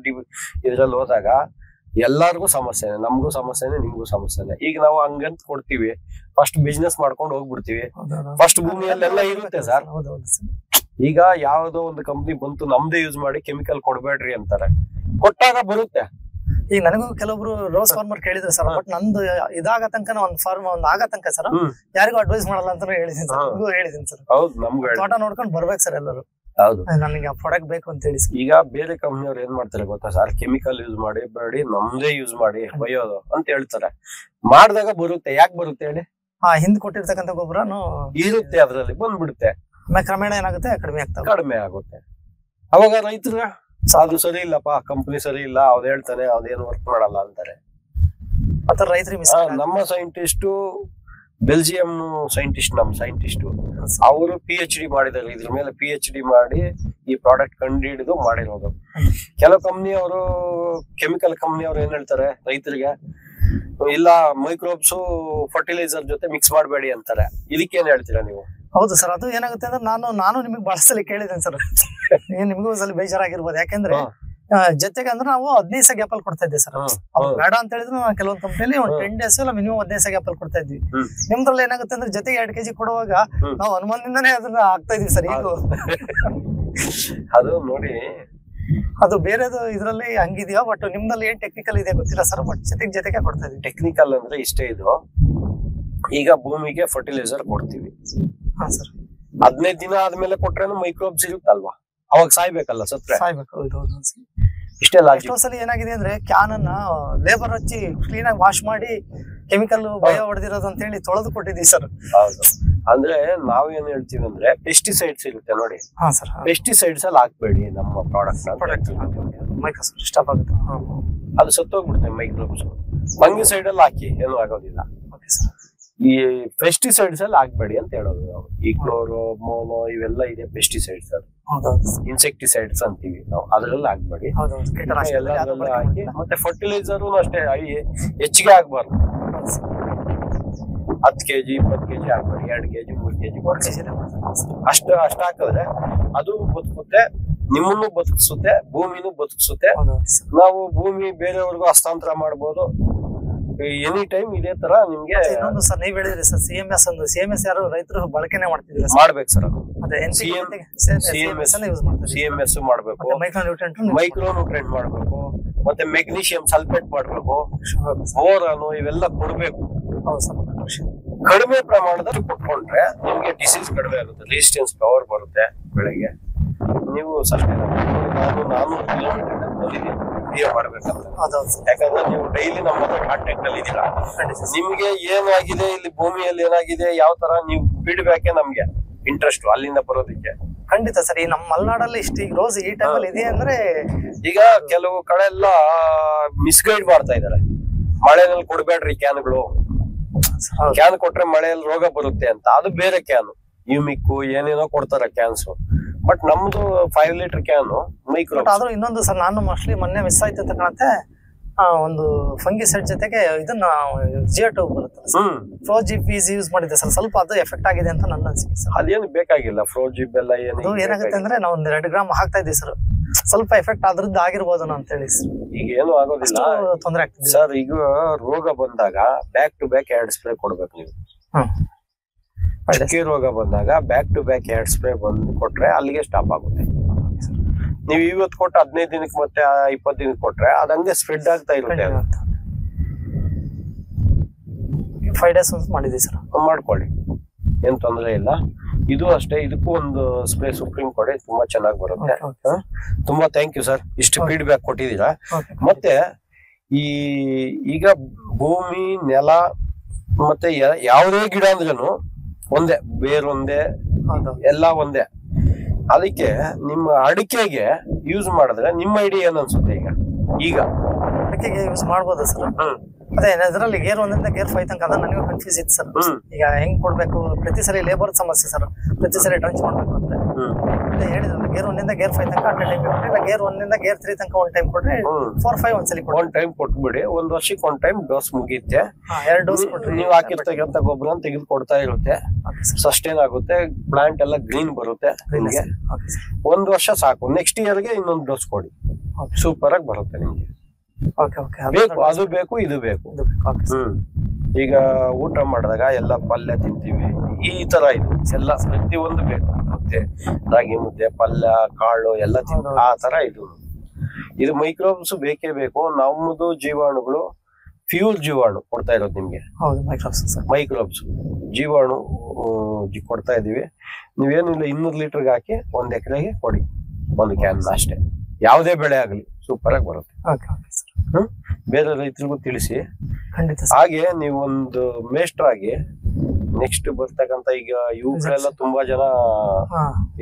ಇದ್ರಲ್ಲಿ ಹೋದಾಗ ಎಲ್ಲಾರ್ಗು ಸಮಸ್ಯೆನೆ, ನಮ್ಗೂ ಸಮಸ್ಯೆನೆ, ನಿಮ್ಗೂ ಸಮಸ್ಯೆನೆ. ಈಗ ನಾವು ಹಂಗಂತ ಕೊಡ್ತೀವಿ, ಫಸ್ಟ್ ಬಿಸ್ನೆಸ್ ಮಾಡ್ಕೊಂಡು ಹೋಗ್ಬಿಡ್ತೀವಿ. ಫಸ್ಟ್ ಭೂಮಿಯಲ್ಲೆಲ್ಲ ಇರುತ್ತೆ ಸರ್. ಈಗ ಯಾವ್ದೋ ಒಂದು ಕಂಪ್ನಿ ಬಂತು ನಮ್ದೇ ಯೂಸ್ ಮಾಡಿ ಕೆಮಿಕಲ್ ಕೊಡ್ಬೇಡ್ರಿ ಅಂತಾರೆ, ಕೊಟ್ಟಾಗ ಬರುತ್ತೆ. ಈಗ ನನಗೂ ಕೆಲವೊಬ್ರು ರೋಸ್ ಫಾರ್ಮರ್ ಕೇಳಿದ್ರು ಸರ್, ಬಟ್ ನಂದು ಇದಾಗ ತನಕ ಒಂದ್ ಫಾರ್ಮ್ ಒಂದ್ ಆಗ ತನಕ ಸರ್ ಯಾರಿಗೂ ಅಡ್ವೈಸ್ ಮಾಡಲ್ಲ ಅಂತ ಹೇಳಿದೀನಿ ಸರ್. ಹೇಳಿದೀನಿ ಸರ್. ಹೌದು, ನಮ್ಗೆ ತೋಟ ನೋಡ್ಕೊಂಡು ಬರ್ಬೇಕು ಸರ್ ಎಲ್ಲರೂ. ಹೌದು, ನನಗೆ ಆ ಪ್ರಾಡಕ್ಟ್ ಬೇಕು ಅಂತ ಹೇಳಿ. ಈಗ ಬೇರೆ ಕಂಪ್ನಿಯವ್ರು ಏನ್ ಮಾಡ್ತಾರೆ ಗೊತ್ತಾ ಸರ್, ಕೆಮಿಕಲ್ ಯೂಸ್ ಮಾಡಿ ಬೇಡಿ ನಮ್ದೇ ಯೂಸ್ ಮಾಡಿ ಬಯೋದು ಅಂತ ಹೇಳ್ತಾರೆ. ಮಾಡ್ದಾಗ ಬರುತ್ತೆ. ಯಾಕೆ ಬರುತ್ತೆ ಹೇಳಿ? ಹಿಂದ್ ಕೊಟ್ಟಿರ್ತಕ್ಕಂಥ ಗೊಬ್ಬರನು ಇರುತ್ತೆ, ಅದ್ರಲ್ಲಿ ಬಂದ್ಬಿಡುತ್ತೆ. ಆಮೇಲೆ ಕ್ರಮೇಣ ಏನಾಗುತ್ತೆ, ಕಡಿಮೆ ಆಗುತ್ತೆ. ಅವಾಗ ರೈತರ ಅದು ಸರಿ ಇಲ್ಲಪ್ಪ, ಕಂಪ್ನಿ ಸರಿ ಇಲ್ಲ, ಅವ್ದು ಹೇಳ್ತಾನೆ ಅದೇನು ವರ್ಕ್ ಮಾಡಲ್ಲ ಅಂತಾರೆ. ಆತರ ರೈತರಿಗೆ ನಮ್ಮ ಸೈಂಟಿಸ್ಟ್ ಬೆಲ್ಜಿಯಂ ಸೈಂಟಿಸ್ಟ್, ನಮ್ ಸೈಂಟಿಸ್ಟ್ ಅವರು PhD ಮಾಡಿದ್ದಾರೆ ಇದ್ರ ಮೇಲೆ. PhD ಮಾಡಿ ಈ ಪ್ರಾಡಕ್ಟ್ ಕಂಡು ಹಿಡಿದು ಮಾಡಿರೋದು. ಕೆಲವು ಕಂಪ್ನಿಯವರು, ಕೆಮಿಕಲ್ ಕಂಪ್ನಿಯವ್ರು ಏನ್ ಹೇಳ್ತಾರೆ ರೈತರಿಗೆ, ಇಲ್ಲ ಮೈಕ್ರೋಬ್ಸ್ ಫರ್ಟಿಲೈಸರ್ ಜೊತೆ ಮಿಕ್ಸ್ ಮಾಡಬೇಡಿ ಅಂತಾರೆ. ಇದಕ್ಕೇನ್ ಹೇಳ್ತೀರಾ ನೀವು? ಹೌದು ಸರ್, ಅದು ಏನಾಗುತ್ತೆ ಅಂದ್ರೆ ನಾನು ನಿಮಗೆ ಬಹಳ ಸಲ ಕೇಳಿದ್ದೇನೆ ಸರ್. ನಿಮ್ಗೂ ಒಂದ್ಸಲ ಬೇಜಾರಾಗಿರ್ಬೋದು. ಯಾಕೆಂದ್ರೆ ಜೊತೆಗೆ ಅಂದ್ರೆ ನಾವು 15 ಗ್ಯಾಪಲ್ ಕೊಡ್ತಾ ಇದ್ದೆ ಸರ್. ಬೇಡ ಅಂತ ಹೇಳಿದ್ರು ನಾವು ಕೆಲವೊಂದು ಕಂಪ್ನಿಯಲ್ಲಿ ಒಂದು 10 days ಇಲ್ಲ ಮಿನಿಮಮ್ 15 ಗ್ಯಾಪಲ್ ಕೊಡ್ತಾ ಇದ್ವಿ. ನಿಮ್ದ್ರಲ್ಲಿ ಏನಾಗುತ್ತೆ ಅಂದ್ರೆ ಜೊತೆಗೆ 2 kg ಕೊಡುವಾಗ ನಾವು ಅನುಮಾನದಿಂದಾನೇ ಅದನ್ನ ಹಾಕ್ತಾ ಇದೀವಿ ಸರ್. ಈಗ ಅದು ನೋಡಿ, ಅದು ಬೇರೆದು ಇದ್ರಲ್ಲಿ ಹಂಗಿದ್ಯಾ, ಬಟ್ ನಿಮ್ದಲ್ಲಿ ಏನ್ ಟೆಕ್ನಿಕಲ್ ಇದೆ ಗೊತ್ತಿಲ್ಲ ಸರ್. ಬಟ್ ಜೊತೆಗೆ ಕೊಡ್ತಾ ಇದೀವಿ. ಟೆಕ್ನಿಕಲ್ ಅಂದ್ರೆ ಇಷ್ಟೇ ಇದು. ಈಗ ಭೂಮಿಗೆ ಫರ್ಟಿಲೈಸರ್ ಕೊಡ್ತೀವಿ. ಹಾ ಸರ್. 15 ದಿನ ಆದ್ಮೇಲೆ ಕೊಟ್ರೇನು ಮೈಕ್ರೋಬ್ಸ್ ಇರುತ್ತಲ್ವಾ, ಅವಾಗ ಸಾಯ್ಬೇಕಲ್ಲ, ಸತ್ರೆ ಸಾಯ್ಬೇಕು. ಇಷ್ಟೆಲ್ಲ ಎಷ್ಟೊಂದ್ಸಲಿ ಏನಾಗಿದೆ ಅಂದ್ರೆ ಕ್ಯಾನ್ ಅನ್ನ ಲೇಬರ್ ಹಚ್ಚಿ ಕ್ಲೀನ್ ಆಗಿ ವಾಶ್ ಮಾಡಿ ಕೆಮಿಕಲ್ ಬಯೋ ಹೊಡೆದಿರೋದು ಅಂತ ಹೇಳಿ ತೊಳೆದು ಕೊಟ್ಟಿದ್ದೀವಿ ಸರ್. ಹೌದು, ಅಂದ್ರೆ ನಾವೇನ್ ಹೇಳ್ತೀವಿ ಅಂದ್ರೆ ಪೆಸ್ಟಿಸೈಡ್ಸ್ ಇರುತ್ತೆ ನೋಡಿ. ಹಾ ಸರ್. ಪೆಸ್ಟಿಸೈಡ್ಸ್ ಅಲ್ಲಿ ಹಾಕ್ಬೇಡಿ ನಮ್ಮ ಪ್ರಾಡಕ್ಟ್. ಮೈಕ್ರೋಬ್ಸ್ ಡಿಸ್ಟರ್ಬ್ ಆಗುತ್ತೆ, ಅದು ಸತ್ತೋಗ್ಬಿಡುತ್ತೆ ಮೈಕ್ರೋಬ್ಸ್. ಫಂಗಿಸೈಡ್ ಅಲ್ಲಿ ಹಾಕಿ ಏನು ಆಗೋದಿಲ್ಲ. ಈ ಪೆಸ್ಟಿಸೈಡ್ಸ್ ಅಲ್ಲಿ ಹಾಕ್ಬೇಡಿ ಅಂತ ಹೇಳೋದು ನಾವು. ಈ ಕ್ಲೋರೋ, ಮೋನೋ ಇವೆಲ್ಲ ಇದೆ ಪೆಸ್ಟಿಸೈಡ್ಸ್. ಇನ್ಸೆಕ್ಟಿಸೈಡ್ಸ್ ಅಂತೀವಿ ನಾವು, ಅದ್ರಲ್ಲಿ ಹಾಕ್ಬೇಡಿ. ಎಲ್ಲದರಲ್ಲ ಹಾಕಿ. ಮತ್ತೆ ಫರ್ಟಿಲೈಸರ್ ಅಷ್ಟೇ ಹೆಚ್ಚಿಗೆ ಆಗ್ಬಾರ್ದು. 10 kg 20 kg ಹಾಕ್ಬೇಡಿ. 2 kg 3 kg ಅಷ್ಟ ಹಾಕಿದ್ರೆ ಅದು ಬದುಕುತ್ತೆ, ನಿಮ್ಮನ್ನು ಬದುಕಿಸುತ್ತೆ, ಭೂಮಿನೂ ಬದುಕಿಸುತ್ತೆ. ನಾವು ಭೂಮಿ ಬೇರೆಯವ್ರಿಗೂ ಹಸ್ತಾಂತರ ಮಾಡ್ಬೋದು ಎನಿ ಟೈಮ್. ಇದೇ ತರ ನಿಮ್ಗೆ ಇನ್ನೊಂದು ಸರ್ ನೀವು ಹೇಳಿದ್ರಿ ಸರ್, CMS ಒಂದು. CMS ಯಾರು ರೈತರು ಬಳಕೆನೆ ಮಾಡ್ತಿದ್ರು, ಮಾಡ್ಬೇಕು ಸರ್. ಅದು CMS ಮಾಡ್ಬೇಕು, ಮೈಕ್ರೋ ನ್ಯೂಟ್ರೆಂಟ್ ಮಾಡ್ಬೇಕು, ಮತ್ತೆ ಮೆಗ್ನೀಷಿಯಂ ಸಲ್ಫೇಟ್ ಮಾಡ್ಬೇಕು, ಬೋರಾನು ಇವೆಲ್ಲ ಕೊಡ್ಬೇಕು. ಕಡಿಮೆ ಪ್ರಮಾಣದಲ್ಲಿ ಕೊಟ್ಕೊಂಡ್ರೆ ನಿಮ್ಗೆ ಡಿಸೀಸ್ ಕಡಿಮೆ ಆಗುತ್ತೆ, ರೆಸಿಸ್ಟೆನ್ಸ್ ಪವರ್ ಬರುತ್ತೆ ಬೆಳೆಗೆ. ನೀವು ಸಸ್ಟೈನ್ 400 ಕಿಲೋಮೀಟರ್ ಬಂದಿದ್ದೀವಿ ಮಾಡ್ಬೇಕಂತ. ಯಾಕಂದ್ರೆ ನೀವು ಡೈಲಿ ನಮ್ಮ ಕಾಂಟ್ಯಾಕ್ಟ್ ಅಲ್ಲಿ ಇದ್ದೀರಾ. ನಿಮ್ಗೆ ಏನಾಗಿದೆ ಇಲ್ಲಿ ಭೂಮಿಯಲ್ಲಿ ಏನಾಗಿದೆ, ಯಾವ ತರ ನೀವು ಫೀಡ್ಬ್ಯಾಕ್ ನಮ್ಗೆ ಇಂಟ್ರೆಸ್ಟ್ ಅಲ್ಲಿಂದ ಬರೋದಕ್ಕೆ. ಖಂಡಿತ ಸರ್. ಈ ನಮ್ಮ ಮಲೆನಾಡಲ್ಲಿ ಇಷ್ಟು ಈಗ ರೋಸ್ ಈ ಟೈಮಲ್ಲಿ ಇದೆ ಅಂದ್ರೆ, ಈಗ ಕೆಲವು ಕಡೆ ಎಲ್ಲ ಮಿಸ್ಗೈಡ್ ಮಾಡ್ತಾ ಇದಾರೆ. ಮಳೆನಲ್ಲಿ ಕೊಡ್ಬೇಡ್ರಿ ಕ್ಯಾನ್ಗಳು, ಕ್ಯಾನ್ ಕೊಟ್ರೆ ಮಳೆಯಲ್ಲಿ ರೋಗ ಬರುತ್ತೆ ಅಂತ. ಅದು ಬೇರೆ ಕ್ಯಾನ್, ಯುಮಿಕ್ ಏನೇನೋ ಕೊಡ್ತಾರೆ ಕ್ಯಾನ್ಸ್. ಬಟ್ ನಮ್ದು 5 ಲೀಟರ್ ಕ್ಯಾನ್ ಮೈಕ್ರೋ. ಆದ್ರೂ ಇನ್ನೊಂದು ಸರ್, ನಾನು ಮೋಸ್ಟ್ಲಿ ಮೊನ್ನೆ ಮಿಸ್ ಆಯ್ತು ಅಂತ ಕಾಣುತ್ತೆ, ಒಂದು ಫಂಗಿಸೈಡ್ ಜೊತೆಗೆ ಇದನ್ನ G2 ಬರುತ್ತೆ ಫ್ರೋಜಿಬ್ ಯೂಸ್ ಮಾಡಿದ್ದೆ ಸರ್. ಸ್ವಲ್ಪ ಅದು ಎಫೆಕ್ಟ್ ಆಗಿದೆ ಅಂತ ನನ್ನ ಅನಿಸಿಕೆ ಸರ್. ಅದೇನು ಬೇಕಾಗಿಲ್ಲ ಫ್ರೋಜಿಬ್ ಎಲ್ಲ. ಏನು ಏನಾಗುತ್ತೆ ಅಂದ್ರೆ ನಾವು 2 ಗ್ರಾಮ್ ಹಾಕ್ತಾ ಇದ್ದೀವಿ ಸರ್, ಸ್ವಲ್ಪ ಎಫೆಕ್ಟ್ ಅದ್ರದ್ದು ಆಗಿರ್ಬೋದು ಅಂತ ಹೇಳಿ ಸರ್. ಈಗ ಏನು ಆಗೋದಿಲ್ಲ, ತೊಂದರೆ ಆಗ್ತದೆ ಸರ್. ಈಗ ರೋಗ ಬಂದಾಗ ಬ್ಯಾಕ್ ಟು ಬ್ಯಾಕ್ 2 ಸ್ಪ್ರೇ ಕೊಡ್ಬೇಕು ನೀವು. ಅಡಿಕೆ ರೋಗ ಬಂದಾಗ ಬ್ಯಾಕ್ ಟು ಬ್ಯಾಕ್ 2 ಸ್ಪ್ರೇ ಕೊಟ್ರೆ ಅಲ್ಲಿಗೆ ಸ್ಟಾಪ್ ಆಗುತ್ತೆ. ನೀವು ಇವತ್ತು ಕೊಟ್ಟು 15 ದಿನಕ್ಕೆ ಮತ್ತೆ 20 ದಿನಕ್ಕೆ ಕೊಟ್ರೆ ಅದಂಗೆ ಸ್ಪ್ರೆಡ್ ಆಗ್ತಾ ಇರುತ್ತೆ. 5 days ಮಾಡಿದ್ವಿ ಸರ್. ಮಾಡ್ಕೊಳ್ಳಿ, ಏನ್ ತೊಂದರೆ ಇಲ್ಲ. ಇದು ಅಷ್ಟೇ, ಇದಕ್ಕೂ ಒಂದು ಸ್ಪ್ರೇ ಸುಪ್ರೀಂ ಕೊಡಿ, ತುಂಬಾ ಚೆನ್ನಾಗಿ ಬರುತ್ತೆ. ತುಂಬಾ ಥ್ಯಾಂಕ್ ಯು ಸರ್, ಇಷ್ಟು ಫೀಡ್ಬ್ಯಾಕ್ ಕೊಟ್ಟಿದ್ದೀರಾ. ಮತ್ತೆ ಈಗ ಭೂಮಿ, ನೆಲ ಮತ್ತೆ ಯಾವುದೇ ಗಿಡ ಅಂದ್ರೂ ಒಂದೇ, ಬೇರೊಂದೇ, ಎಲ್ಲ ಒಂದೇ. ಅದಕ್ಕೆ ನಿಮ್ಮ ಅಡಿಕೆಗೆ ಯೂಸ್ ಮಾಡಿದ್ರೆ ನಿಮ್ಮ ಐಡಿಯಾ ಏನ್ ಅನ್ಸುತ್ತೆ? ಈಗ ಅಡಿಕೆಗೆ ಯೂಸ್ ಮಾಡ್ಬೋದಾ ಸರ್? ಅದೇ ಅದರಲ್ಲಿ ಗೇರ್ 1 ಇಂದ ಗೇರ್ 5 ತನಕ ಅದ ನನಗೆ ಕನ್ಫ್ಯೂಸ್ ಇತ್ತು ಸರ್. ಈಗ ಹೆಂಗ್ ಕೊಡ್ಬೇಕು, ಪ್ರತಿ ಸರಿ ಲೇಬರ್ ಸಮಸ್ಯೆ ಸರ್, ಪ್ರತಿ ಸರಿ ಟ್ರಂಚ್ ಮಾಡ್ಬೇಕು ಅಂದ್ರೆ ಹೇಳಿದ್ರು ಗೇರ್ 1 ಇಂದ ಗೇರ್ 5 ತನಕ ಅಟ್ ಟೈಮ್ ಕೊಡ್ರಿ, ಇಲ್ಲ ಗೇರ್ 1 ಇಂದ ಗೇರ್ 3 ತನಕ ಒಂದು ಟೈಮ್ ಕೊಡ್ರಿ, 4, 5 ಒಂದ್ಸಲಿ ಕೊಡ್ರಿ. ಒಂದ್ ಟೈಮ್ ಕೊಟ್ಬಿಡಿ, ಒಂದ್ ವರ್ಷಕ್ಕೆ ಒಂದ್ ಟೈಮ್ ಡೋಸ್ ಮುಗಿಯುತ್ತೆ. 2 ಡೋಸ್ ಕೊಟ್ರಿ. ನೀವು ಹಾಕಿರ್ತಕ್ಕಂಥ ಗೊಬ್ಬರ ತೆಗೆದು ಕೊಡ್ತಾ ಇರುತ್ತೆ, ಸಸ್ಟೈನ್ ಆಗುತ್ತೆ, ಪ್ಲಾಂಟ್ ಎಲ್ಲ ಗ್ರೀನ್ ಬರುತ್ತೆ ನಿಮ್ಗೆ. ಒಂದ್ ವರ್ಷ ಸಾಕು, ನೆಕ್ಸ್ಟ್ ಇಯರ್ಗೆ ಇನ್ನೊಂದು ಡೋಸ್ ಕೊಡಿ, ಸೂಪರ್ ಆಗಿ ಬರುತ್ತೆ ನಿಮ್ಗೆ. ಬೇಕು ಅದು ಬೇಕು ಇದು ಬೇಕು. ಈಗ ಊಟ ಮಾಡಿದಾಗ ಎಲ್ಲ ಪಲ್ಯ ತಿಂತೀವಿ, ಈ ತರ ಇದು ಎಲ್ಲ ಪ್ರತಿಯೊಂದು ಬೇಕು. ಮುದ್ದೆ, ರಾಗಿ ಮುದ್ದೆ, ಪಲ್ಯ, ಕಾಳು ಎಲ್ಲ ತಿಂತೀವಿ, ಆ ತರ ಇದು ಮೈಕ್ರೋಬ್ಸ್ ಬೇಕೇ ಬೇಕು. ನಮ್ಮದು ಜೀವಾಣುಗಳು ಫ್ಯೂಲ್ ಜೀವಾಣು ಕೊಡ್ತಾ ಇರೋದು ನಿಮ್ಗೆ. ಮೈಕ್ರೋಬ್ಸ್ ಜೀವಾಣು ಕೊಡ್ತಾ ಇದೀವಿ. ನೀವೇನಿಲ್ಲ 200 ಲೀಟರ್ಗೆ ಹಾಕಿ 1 ಎಕರೆಗೆ ಕೊಡಿ, 1 ಕ್ಯಾನ್ ಅಷ್ಟೇ. ಯಾವುದೇ ಬೆಳೆ ಆಗಲಿ ಸೂಪರ್ ಆಗಿ ಬರುತ್ತೆ. ಬೇರೆ ರೈತರಿಗೂ ತಿಳಿಸಿ. ಹಾಗೆ ನೀವು ಒಂದು ಮೇಷ್ಟ್ರಾಗಿ ನೆಕ್ಸ್ಟ್ ಬರ್ತಕ್ಕಂತ ಈಗ ಇವುಗಳೆಲ್ಲ ತುಂಬಾ ಜನ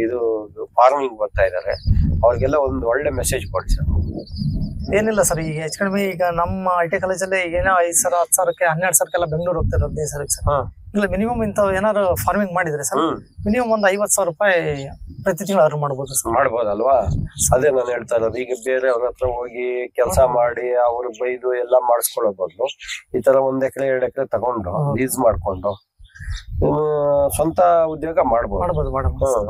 ಇದು ಫಾರ್ಮಿಂಗ್ ಬರ್ತಾ ಇದಾರೆ, ಅವ್ರಿಗೆಲ್ಲ ಒಂದು ಒಳ್ಳೆ ಮೆಸೇಜ್ ಕೊಡಿ ಸರ್. ಏನಿಲ್ಲ ಸರ್, ಈಗ ಹೆಚ್ಚು ಕಡಿಮೆ ಈಗ ನಮ್ಮ ಐಟಿ ಕಾಲೇಜಲ್ಲಿ ಏನೋ 5,000 10,000ಕ್ಕೆ 12,000ಕ್ಕೆಲ್ಲ ಬೆಂಗಳೂರು ಹೋಗ್ತಾರೆ 15,000ಕ್ಕೆ ಸರ್. ಇಲ್ಲ ಮಿನಿಮಮ್ ಇಂಥವು ಏನಾದ್ರು ಫಾರ್ಮಿಂಗ್ ಮಾಡಿದ್ರೆ ಸರ್ ಮಿನಿಮಮ್ ಒಂದು 50,000 ರೂಪಾಯಿ ಪ್ರತಿ ತಿಂಗಳು ಅರ್ನ್ ಮಾಡ್ಬೋದು ಸರ್. ಮಾಡ್ಬೋದಲ್ವಾ? ಅದೇ ನಾನು ಹೇಳ್ತಾ ಇರೋದು. ಈಗ ಬೇರೆ ಅವ್ರ ಹತ್ರ ಹೋಗಿ ಕೆಲಸ ಮಾಡಿ ಅವ್ರು ಬೈದು ಎಲ್ಲ ಮಾಡಿಸ್ಕೊಳ್ಳೋ ಬದಲು ಈ ತರ 1 ಎಕರೆ 2 ಎಕರೆ ತಗೊಂಡು ಲೀಸ್ ಮಾಡ್ಕೊಂಡು ಸ್ವಂತ ಉದ್ಯೋಗ ಮಾಡ್ಬೋದು.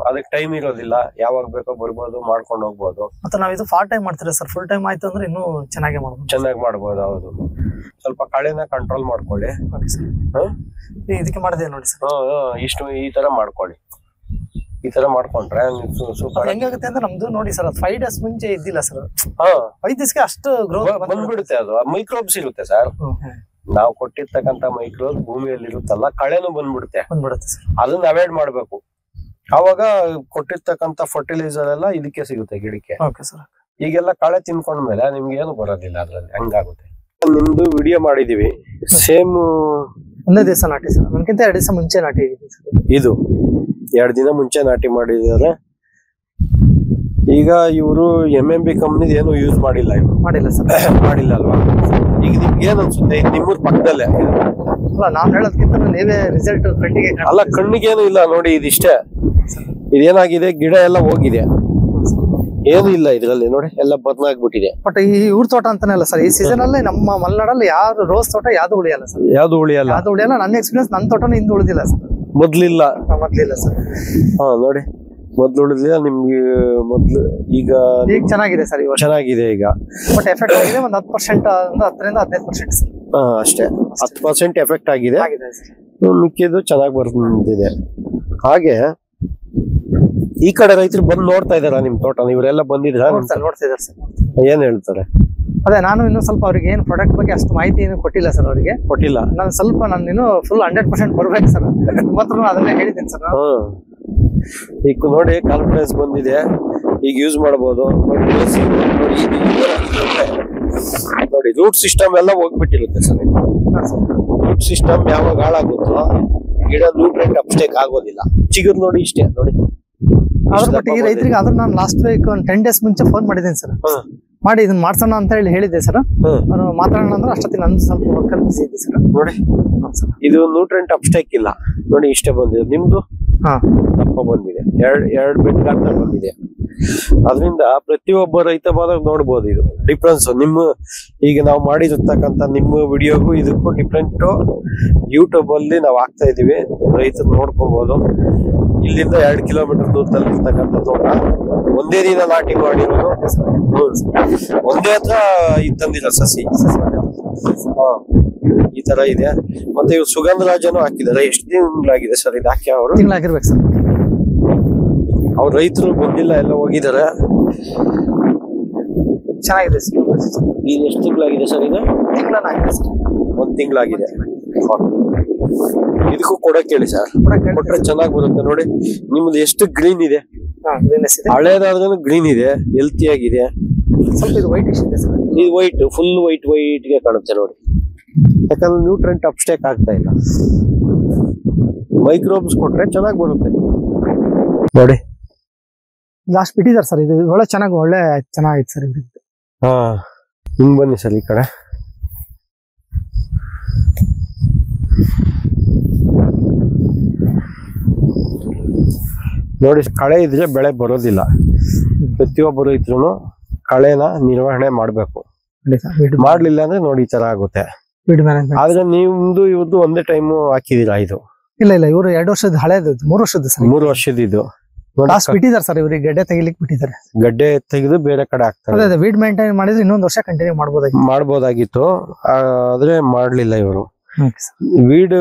ಅದಕ್ಕೆ ಟೈಮ್ ಇರೋದಿಲ್ಲ, ಯಾವಾಗ ಬೇಕೋ ಬರ್ಬೋದು, ಮಾಡ್ಕೊಂಡು ಹೋಗ್ಬೋದು. ಮತ್ತೆ ನಾವ್ ಇದು ಪಾರ್ಟ್ ಟೈಮ್ ಮಾಡ್ತೀರಾ ಸರ್, ಫುಲ್ ಟೈಮ್ ಆಯ್ತು ಅಂದ್ರೆ ಇನ್ನೂ ಚೆನ್ನಾಗಿ ಮಾಡ್ಬೋದು. ಹೌದು, ಸ್ವಲ್ಪ ಕಳೆನ ಕಂಟ್ರೋಲ್ ಮಾಡ್ಕೊಳ್ಳಿ. ಇದಕ್ಕೆ ಮಾಡಿದೆ ನೋಡಿ ಸರ್, ಇಷ್ಟು ಈ ತರ ಮಾಡ್ಕೊಳ್ಳಿ. ಈ ತರ ಮಾಡ್ಕೊಂಡ್ರೆ ಸೂಪರ್. ಹೆಂಗಾಗುತ್ತೆ ಅಂದ್ರೆ ನಮ್ದು ನೋಡಿ ಸರ್, 5 ಡೇಸ್ ಮುಂಚೆ ಇದ್ದಿಲ್ಲ ಸರ್, 5 ದಿವಸಕ್ಕೆ ಅಷ್ಟು ಗ್ರೋತ್ ಬಂದ್ಬಿಡುತ್ತೆ. ಅದು ಮೈಕ್ರೋಬ್ಸ್ ಇರುತ್ತೆ ಸರ್, ನಾವು ಕೊಟ್ಟಿರ್ತಕ್ಕಂಥ ಮೈಕ್ರೋಬ್ಸ್ ಭೂಮಿಯಲ್ಲಿ ಇರುತ್ತಲ್ಲ, ಕಳೆನು ಬಂದ್ಬಿಡುತ್ತೆ. ಅದನ್ನ ಅವಾಯ್ಡ್ ಮಾಡ್ಬೇಕು. ಅವಾಗ ಕೊಟ್ಟಿರ್ತಕ್ಕಂಥ ಫರ್ಟಿಲೈಸರ್ ಎಲ್ಲ ಇದಕ್ಕೆ ಸಿಗುತ್ತೆ ಗಿಡಕ್ಕೆ. ಈಗೆಲ್ಲ ಕಳೆ ತಿನ್ಕೊಂಡ್ಮೇಲೆ ನಿಮ್ಗೆ ಏನು ಬರೋದಿಲ್ಲ ಅದ್ರಲ್ಲಿ, ಹಂಗಾಗುತ್ತೆ. ನಿಮ್ದು ವಿಡಿಯೋ ಮಾಡಿದೀವಿ, ಸೇಮ್ ಒಂದೇ ದಿವಸ ನಾಟಿ ಸರ್, ನನ್ಕಿಂತ 2 ದಿವಸ ಮುಂಚೆ ನಾಟಿ. ಇದು 2 ದಿನ ಮುಂಚೆ ನಾಟಿ ಮಾಡಿದ್ದಾರೆ. ಈಗ ಇವರು MMB ಕಂಪ್ನಿದ್ ಏನು ಯೂಸ್ ಮಾಡಿಲ್ಲ ಸರ್. ಮಾಡಿಲ್ಲ ಅಲ್ವಾ? ಈಗ ನಿಮ್ಗೆ ಏನ್ ಅನ್ಸುತ್ತೆ? ನಿಮ್ಮೂರ್ ಪಕ್ಕದಲ್ಲೇ ಅಲ್ಲ, ನಾನ್ ಹೇಳೋದಕ್ಕಿಂತ ನೀವೇ ರಿಸಲ್ಟ್ ಕಣ್ಣಿಗೆ ಅಲ್ಲ, ಕಣ್ಣಿಗೇನು ಇಲ್ಲ ನೋಡಿ, ಇದಿಷ್ಟೇ. ಇದೇನಾಗಿದೆ, ಗಿಡ ಎಲ್ಲ ಹೋಗಿದೆ, ಏನು ಇಲ್ಲ ಇದ್ರಲ್ಲಿ ನೋಡಿ, ಎಲ್ಲ ಬದಲಾಗ್ಬಿಟ್ಟಿದೆ. ಬಟ್ ಈ ಊರ್ ತೋಟ ಅಂತಾನೆ ಅಲ್ಲ ಸರ್, ಈ ಸೀಸನ್ ಅಲ್ಲಿ ನಮ್ಮ ಮಲೆನಾಡಲ್ಲಿ ಯಾರು ರೋಸ್ ತೋಟ ಯಾವ್ದು ಉಳಿಯಲ್ಲ ಸರ್. ಯಾವ್ದು ಉಳಿಯಲ್ಲ. ನನ್ನ ಎಕ್ಸ್ಪೀರಿಯನ್ಸ್, ನನ್ನ ತೋಟನ ಹಿಂದೆ ಉಳಿದಿಲ್ಲ ಸರ್, ಮೊದ್ಲಿಲ್ಲ ಸರ್. ನೋಡಿ, ಮೊದ್ಲು ಉಳಿದಿಲ್ಲ ನಿಮ್ಗೆ. ಮೊದ್ಲು ಈಗ ಚೆನ್ನಾಗಿದೆ ಸರ್, ಚೆನ್ನಾಗಿದೆ ಈಗ. ಬಟ್ ಎಫೆಕ್ಟ್ ಆಗಿದೆ ಒಂದು 10%, 10ರಿಂದ 15% ಸರ್. ಅಷ್ಟೇ, 10% ಎಫೆಕ್ಟ್ ಆಗಿದೆ. ಮಿಕ್ಕಿದ್ದು ಚೆನ್ನಾಗಿ ಬರ್ತಿದೆ. ಹಾಗೆ ಈ ಕಡೆ ರೈತರು ಬಂದು ನೋಡ್ತಾ ಇದಾರ ನಿಮ್ ತೋಟ? ಇವರೆಲ್ಲ ಬಂದಿದ್ರ? ನೋಡ್ತಿದಾರೆ ಸರ್. ಏನ್ ಹೇಳ್ತಾರೆ? ಅದೇ ನಾನು ಇನ್ನು ಸ್ವಲ್ಪ ಅವ್ರಿಗೆ ಏನು ಪ್ರಾಡಕ್ಟ್ ಬಗ್ಗೆ ಅಷ್ಟು ಮಾಹಿತಿ ಏನು ಕೊಟ್ಟಿಲ್ಲ ಸರ್. ಅವ್ರಿಗೆ ಕೊಟ್ಟಿಲ್ಲ. ನಾನು ಸ್ವಲ್ಪ ಇನ್ನು ಫುಲ್ 100% ಬರ್ಬೇಕು ಸರ್. ನಿಮ್ಮ ಹತ್ರ ಅದನ್ನೇ ಹೇಳಿದ್ದೀನಿ ಸರ್. ಈಗ ನೋಡಿ, ಕಾನ್ಫಿಡೆನ್ಸ್ ಬಂದಿದೆ, ಈಗ ಯೂಸ್ ಮಾಡಬಹುದು. ನೋಡಿ, ರೂಟ್ ಸಿಸ್ಟಮ್ ಎಲ್ಲ ಹೋಗ್ಬಿಟ್ಟಿರುತ್ತೆ ಸರ್. ರೂಟ್ ಸಿಸ್ಟಮ್ ಯಾವಾಗ ಹಾಳಾಗುತ್ತೋ ಗಿಡ ನ್ಯೂಟ್ರಿಯೆಂಟ್ ಅಪ್ಟೇಕ್ ಆಗೋದಿಲ್ಲ. ಚಿಗುರು ನೋಡಿ, ಇಷ್ಟೇ ನೋಡಿ. ಬಟ್ ಈ ರೈತರಿಗೆ ಆದ್ರೂ ನಾನು ಲಾಸ್ಟ್ ವೀಕ್ ಒಂದು 10 ಡೇಸ್ ಮುಂಚೆ ಫೋನ್ ಮಾಡಿದ್ದೀನಿ ಸರ್. ಮಾಡಿ ಇದನ್ನ ಮಾಡ್ಸೋಣ ಅಂತ ಹೇಳಿದ್ದೆ ಸರ್. ಅವ್ರು ಮಾತಾಡೋಣ ಅಂದ್ರೆ ಅಷ್ಟೊತ್ತಿಗೆ ನಂದು ಸ್ವಲ್ಪ ವರ್ಕಲ್ಲಿ ಬಿಸಿ ಇದೆ ಸರ್. ನೋಡಿ, ಇದು ನ್ಯೂಟ್ರಿಯೆಂಟ್ ಅಪ್ಟೇಕ್ ಇಲ್ಲ ನೋಡಿ, ಇಷ್ಟೇ ಬಂದಿದೆ. ನಿಮ್ದು ದಪ್ಪ ಬಂದಿದೆ, ಎರಡು ಬೆಡ್ ಗಾತ್ರ ಬಂದಿದೆ. ಅದರಿಂದ ಪ್ರತಿಯೊಬ್ಬ ರೈತ ಬಂದಾಗ ನೋಡ್ಬೋದು ಇದು ಡಿಫ್ರೆನ್ಸ್. ನಿಮ್ಮ ಈಗ ನಾವು ಮಾಡಿರ್ತಕ್ಕಂಥ ನಿಮ್ಮ ವಿಡಿಯೋಗೂ ಇದಕ್ಕೂ ಡಿಫ್ರೆಂಟ್ ಯೂಟ್ಯೂಬ್ ಅಲ್ಲಿ ನಾವು ಹಾಕ್ತಾ ಇದೀವಿ, ರೈತರು ನೋಡ್ಕೋಬಹುದು. ಇಲ್ಲಿಂದ 2 ಕಿಲೋಮೀಟರ್ ದೂರದಲ್ಲಿ ಇರ್ತಕ್ಕಂಥ ತೋಟ, ಒಂದೇ ದಿನ ನಾಟಿ ಮಾಡಿರೋದು, ಒಂದೇ ಹತ್ರ ತಂದಿಲ್ಲ ಸಸಿ. ಈ ತರ ಇದೆ. ಮತ್ತೆ ಇವ್ರು ಸುಗಂಧರಾಜನು ಹಾಕಿದ್ದಾರೆ. ಎಷ್ಟು ತಿಂಗಳಾಗಿದೆ ಸರ್ ಇದು ಹಾಕಿ? ಅವರು ತಿಂಗಳಾಗಿರ್ಬೇಕು ಸರ್. ಅವ್ರ ರೈತರು ಬಂದಿಲ್ಲ, ಎಲ್ಲ ಹೋಗಿದ್ದಾರೆ. ಚೆನ್ನಾಗಿದೆ ಸರ್. ಇದು ಎಷ್ಟು ತಿಂಗಳಾಗಿದೆ ಸರ್? ಇದು ತಿಂಗಳಾಗಿದೆ ಸರ್. 1 ತಿಂಗಳಾಗಿದೆ. ಇದಕ್ಕೂ ಕೊಡಕ್ ಹೇಳಿ ಸರ್, ಕೊಟ್ರೆ ಚೆನ್ನಾಗಿ ಬರುತ್ತೆ. ನೋಡಿ, ನಿಮ್ದು ಎಷ್ಟು ಗ್ರೀನ್ ಇದೆ, ಹಳೇದಾದ್ರೂ ಗ್ರೀನ್ ಇದೆ, ಹೆಲ್ತಿ ಆಗಿದೆ. ಸ್ವಲ್ಪ ಇದು ವೈಟ್ ಇದೆ ಸರ್. ಇದು ವೈಟ್, ಫುಲ್ ವೈಟ್ ಗೆ ಕಾಣುತ್ತೆ ನೋಡಿ. ಯಾಕಂದ್ರೆ ನ್ಯೂಟ್ರಿಯೆಂಟ್ ಅಪ್ಟೇಕ್ ಆಗ್ತಾ ಇಲ್ಲ. ಮೈಕ್ರೋಬ್ಸ್ ಕೊಟ್ರೆ ಚೆನ್ನಾಗಿ ಬರುತ್ತೆ ನೋಡಿ. ಲಾಸ್ಟ್ ಬಿಟ್ಟಿದ್ದಾರೆ ಸರ್. ಇದು ಒಳ್ಳೆ ಚೆನ್ನಾಗಿತ್ತು ಸರ್. ಹಿಂಗ್ ಬನ್ನಿ ಸರ್ ಈ ಕಡೆ. ನೋಡಿ, ಕಳೆ ಇದ್ರೆ ಬೆಳೆ ಬರೋದಿಲ್ಲ. ಪ್ರತಿಯೊಬ್ಬ ರೈತರು ಕಳೆನ ನಿರ್ವಹಣೆ ಮಾಡ್ಬೇಕು. ಮಾಡ್ಲಿಲ್ಲ ಅಂದ್ರೆ ನೋಡಿ ಈ ತರ ಆಗುತ್ತೆ. ಆದ್ರೆ ನಿಮ್ದು ಇವ್ರದ್ದು ಒಂದೇ ಟೈಮ್ ಹಾಕಿದೀರಾ ಇದು? ಇಲ್ಲ ಇವರು 2 ವರ್ಷದ ಹಳೇದು, 3 ವರ್ಷದ ಸರ್. 3 ವರ್ಷದ ಇದು ಬಿಟ್ಟಿದ್ದಾರೆ ಸರ್. ಇವ್ರಿಗೆ ಗಡ್ಡೆ ತೆಗಿಲಿಕ್ಕೆ ಬಿಟ್ಟಿದ್ದಾರೆ. ಗಡ್ಡೆ ತೆಗೆದು ಬೇರೆ ಕಡೆ ಹಾಕ್ತಾರೆ. ಅದೇ ವೀಡ್ ಮೇಂಟೈನ್ ಮಾಡಿದ್ರೆ ಇನ್ನೊಂದು ವರ್ಷ ಕಂಟಿನ್ಯೂ ಮಾಡ್ಬೋದಾಗಿತ್ತು. ಆದ್ರೆ ಮಾಡ್ಲಿಲ್ಲ ಇವರು. ವೀಡ್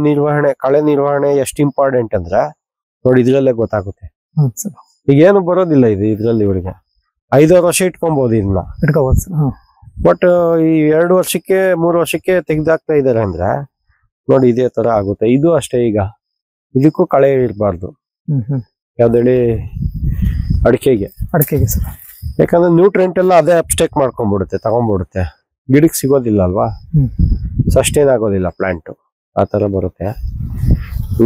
ನಿರ್ವಹಣೆ, ಕಳೆ ನಿರ್ವಹಣೆ ಎಷ್ಟು ಇಂಪಾರ್ಟೆಂಟ್ ಅಂದ್ರೆ ನೋಡಿ ಇದ್ರಲ್ಲೇ ಗೊತ್ತಾಗುತ್ತೆ. ಈಗ ಏನು ಬರೋದಿಲ್ಲ ಇದು ಇದ್ರಲ್ಲಿ. ಇವರಿಗೆ 5 ವರ್ಷ ಇಟ್ಕೊಬಹುದು ಇದನ್ನ. ಬಟ್ ಈ 2 ವರ್ಷಕ್ಕೆ 3 ವರ್ಷಕ್ಕೆ ತೆಗ್ದಾಕ್ತಾ ಇದಾರೆ ಅಂದ್ರೆ ನೋಡಿ ಇದೇ ತರ ಆಗುತ್ತೆ. ಇದು ಅಷ್ಟೇ. ಈಗ ಇದಕ್ಕೂ ಕಳೆ ಇರಬಾರ್ದು. ಯಾವ್ದೇಳಿ? ಅಡಿಕೆಗೆ ಸರ್. ಯಾಕಂದ್ರೆ ನ್ಯೂಟ್ರೆಂಟ್ ಎಲ್ಲ ಅದೇ ಅಬ್ಸ್ಟೇಕ್ ಮಾಡ್ಕೊಂಡ್ಬಿಡುತ್ತೆ, ತಗೊಂಡ್ಬಿಡುತ್ತೆ. ಗಿಡಕ್ಕೆ ಸಿಗೋದಿಲ್ಲ ಅಲ್ವಾ, ಸಸ್ಟೈನ್ ಆಗೋದಿಲ್ಲ ಪ್ಲಾಂಟ್. ಆ ತರ ಬರುತ್ತೆ.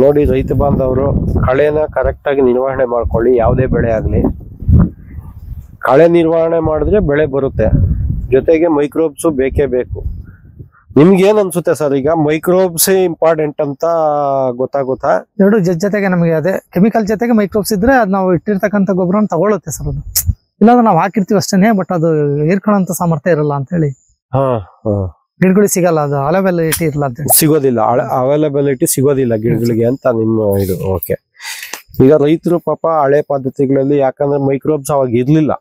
ನೋಡಿ ರೈತ ಬಾಂಧವರು ಕಳೆನ ಕರೆಕ್ಟ್ ಆಗಿ ನಿರ್ವಹಣೆ ಮಾಡ್ಕೊಳ್ಳಿ. ಯಾವುದೇ ಬೆಳೆ ಆಗ್ಲಿ ಕಳೆ ನಿರ್ವಹಣೆ ಮಾಡಿದ್ರೆ ಬೆಳೆ ಬರುತ್ತೆ. ಜೊತೆಗೆ ಮೈಕ್ರೋಬ್ಸ್ ಬೇಕೇ ಬೇಕು. ನಿಮ್ಗೆ ಏನ್ ಅನ್ಸುತ್ತೆ ಸರ್? ಈಗ ಮೈಕ್ರೋಬ್ಸ್ ಇಂಪಾರ್ಟೆಂಟ್ ಅಂತ ಗೊತ್ತಾಗುತ್ತಾ? 2 ಜೊತೆಗೆ ನಮಗೆ ಅದೇ ಕೆಮಿಕಲ್ ಜೊತೆಗೆ ಮೈಕ್ರೋಬ್ಸ್ ಇದ್ರೆ ಅದ್ ನಾವು ಇಟ್ಟಿರ್ತಕ್ಕಂಥ ಗೊಬ್ಬರ ತಗೊಳುತ್ತೆ ಸರ್. ಅದು ಇಲ್ಲಾಂದ್ರೆ ನಾವು ಹಾಕಿರ್ತೀವಿ ಅಷ್ಟೇನೆ, ಬಟ್ ಅದು ಹೀರ್ಕೊಳ್ಳೋಂತ ಸಾಮರ್ಥ್ಯ ಇರಲ್ಲ ಅಂತ ಹೇಳಿ ಗಿಡಗಳಿಗೆ ಸಿಗಲ್ಲ. ಅದು ಅವೈಲಬಿಲಿಟಿ ಇರಲ್ಲ ಅಂತ ಹೇಳಿ ಸಿಗೋದಿಲ್ಲ. ಅವೈಲಬಿಲಿಟಿ ಸಿಗೋದಿಲ್ಲ ಗಿಡಗಳಿಗೆ ಅಂತ ನಿಮ್ಮ ಇದು. ಓಕೆ. ಈಗ ರೈತರು ಪಾಪ ಹಳೆ ಪದ್ಧತಿಗಳಲ್ಲಿ, ಯಾಕಂದ್ರೆ ಮೈಕ್ರೋಬ್ಸ್ ಅವಾಗ ಇರ್ಲಿಲ್ಲ.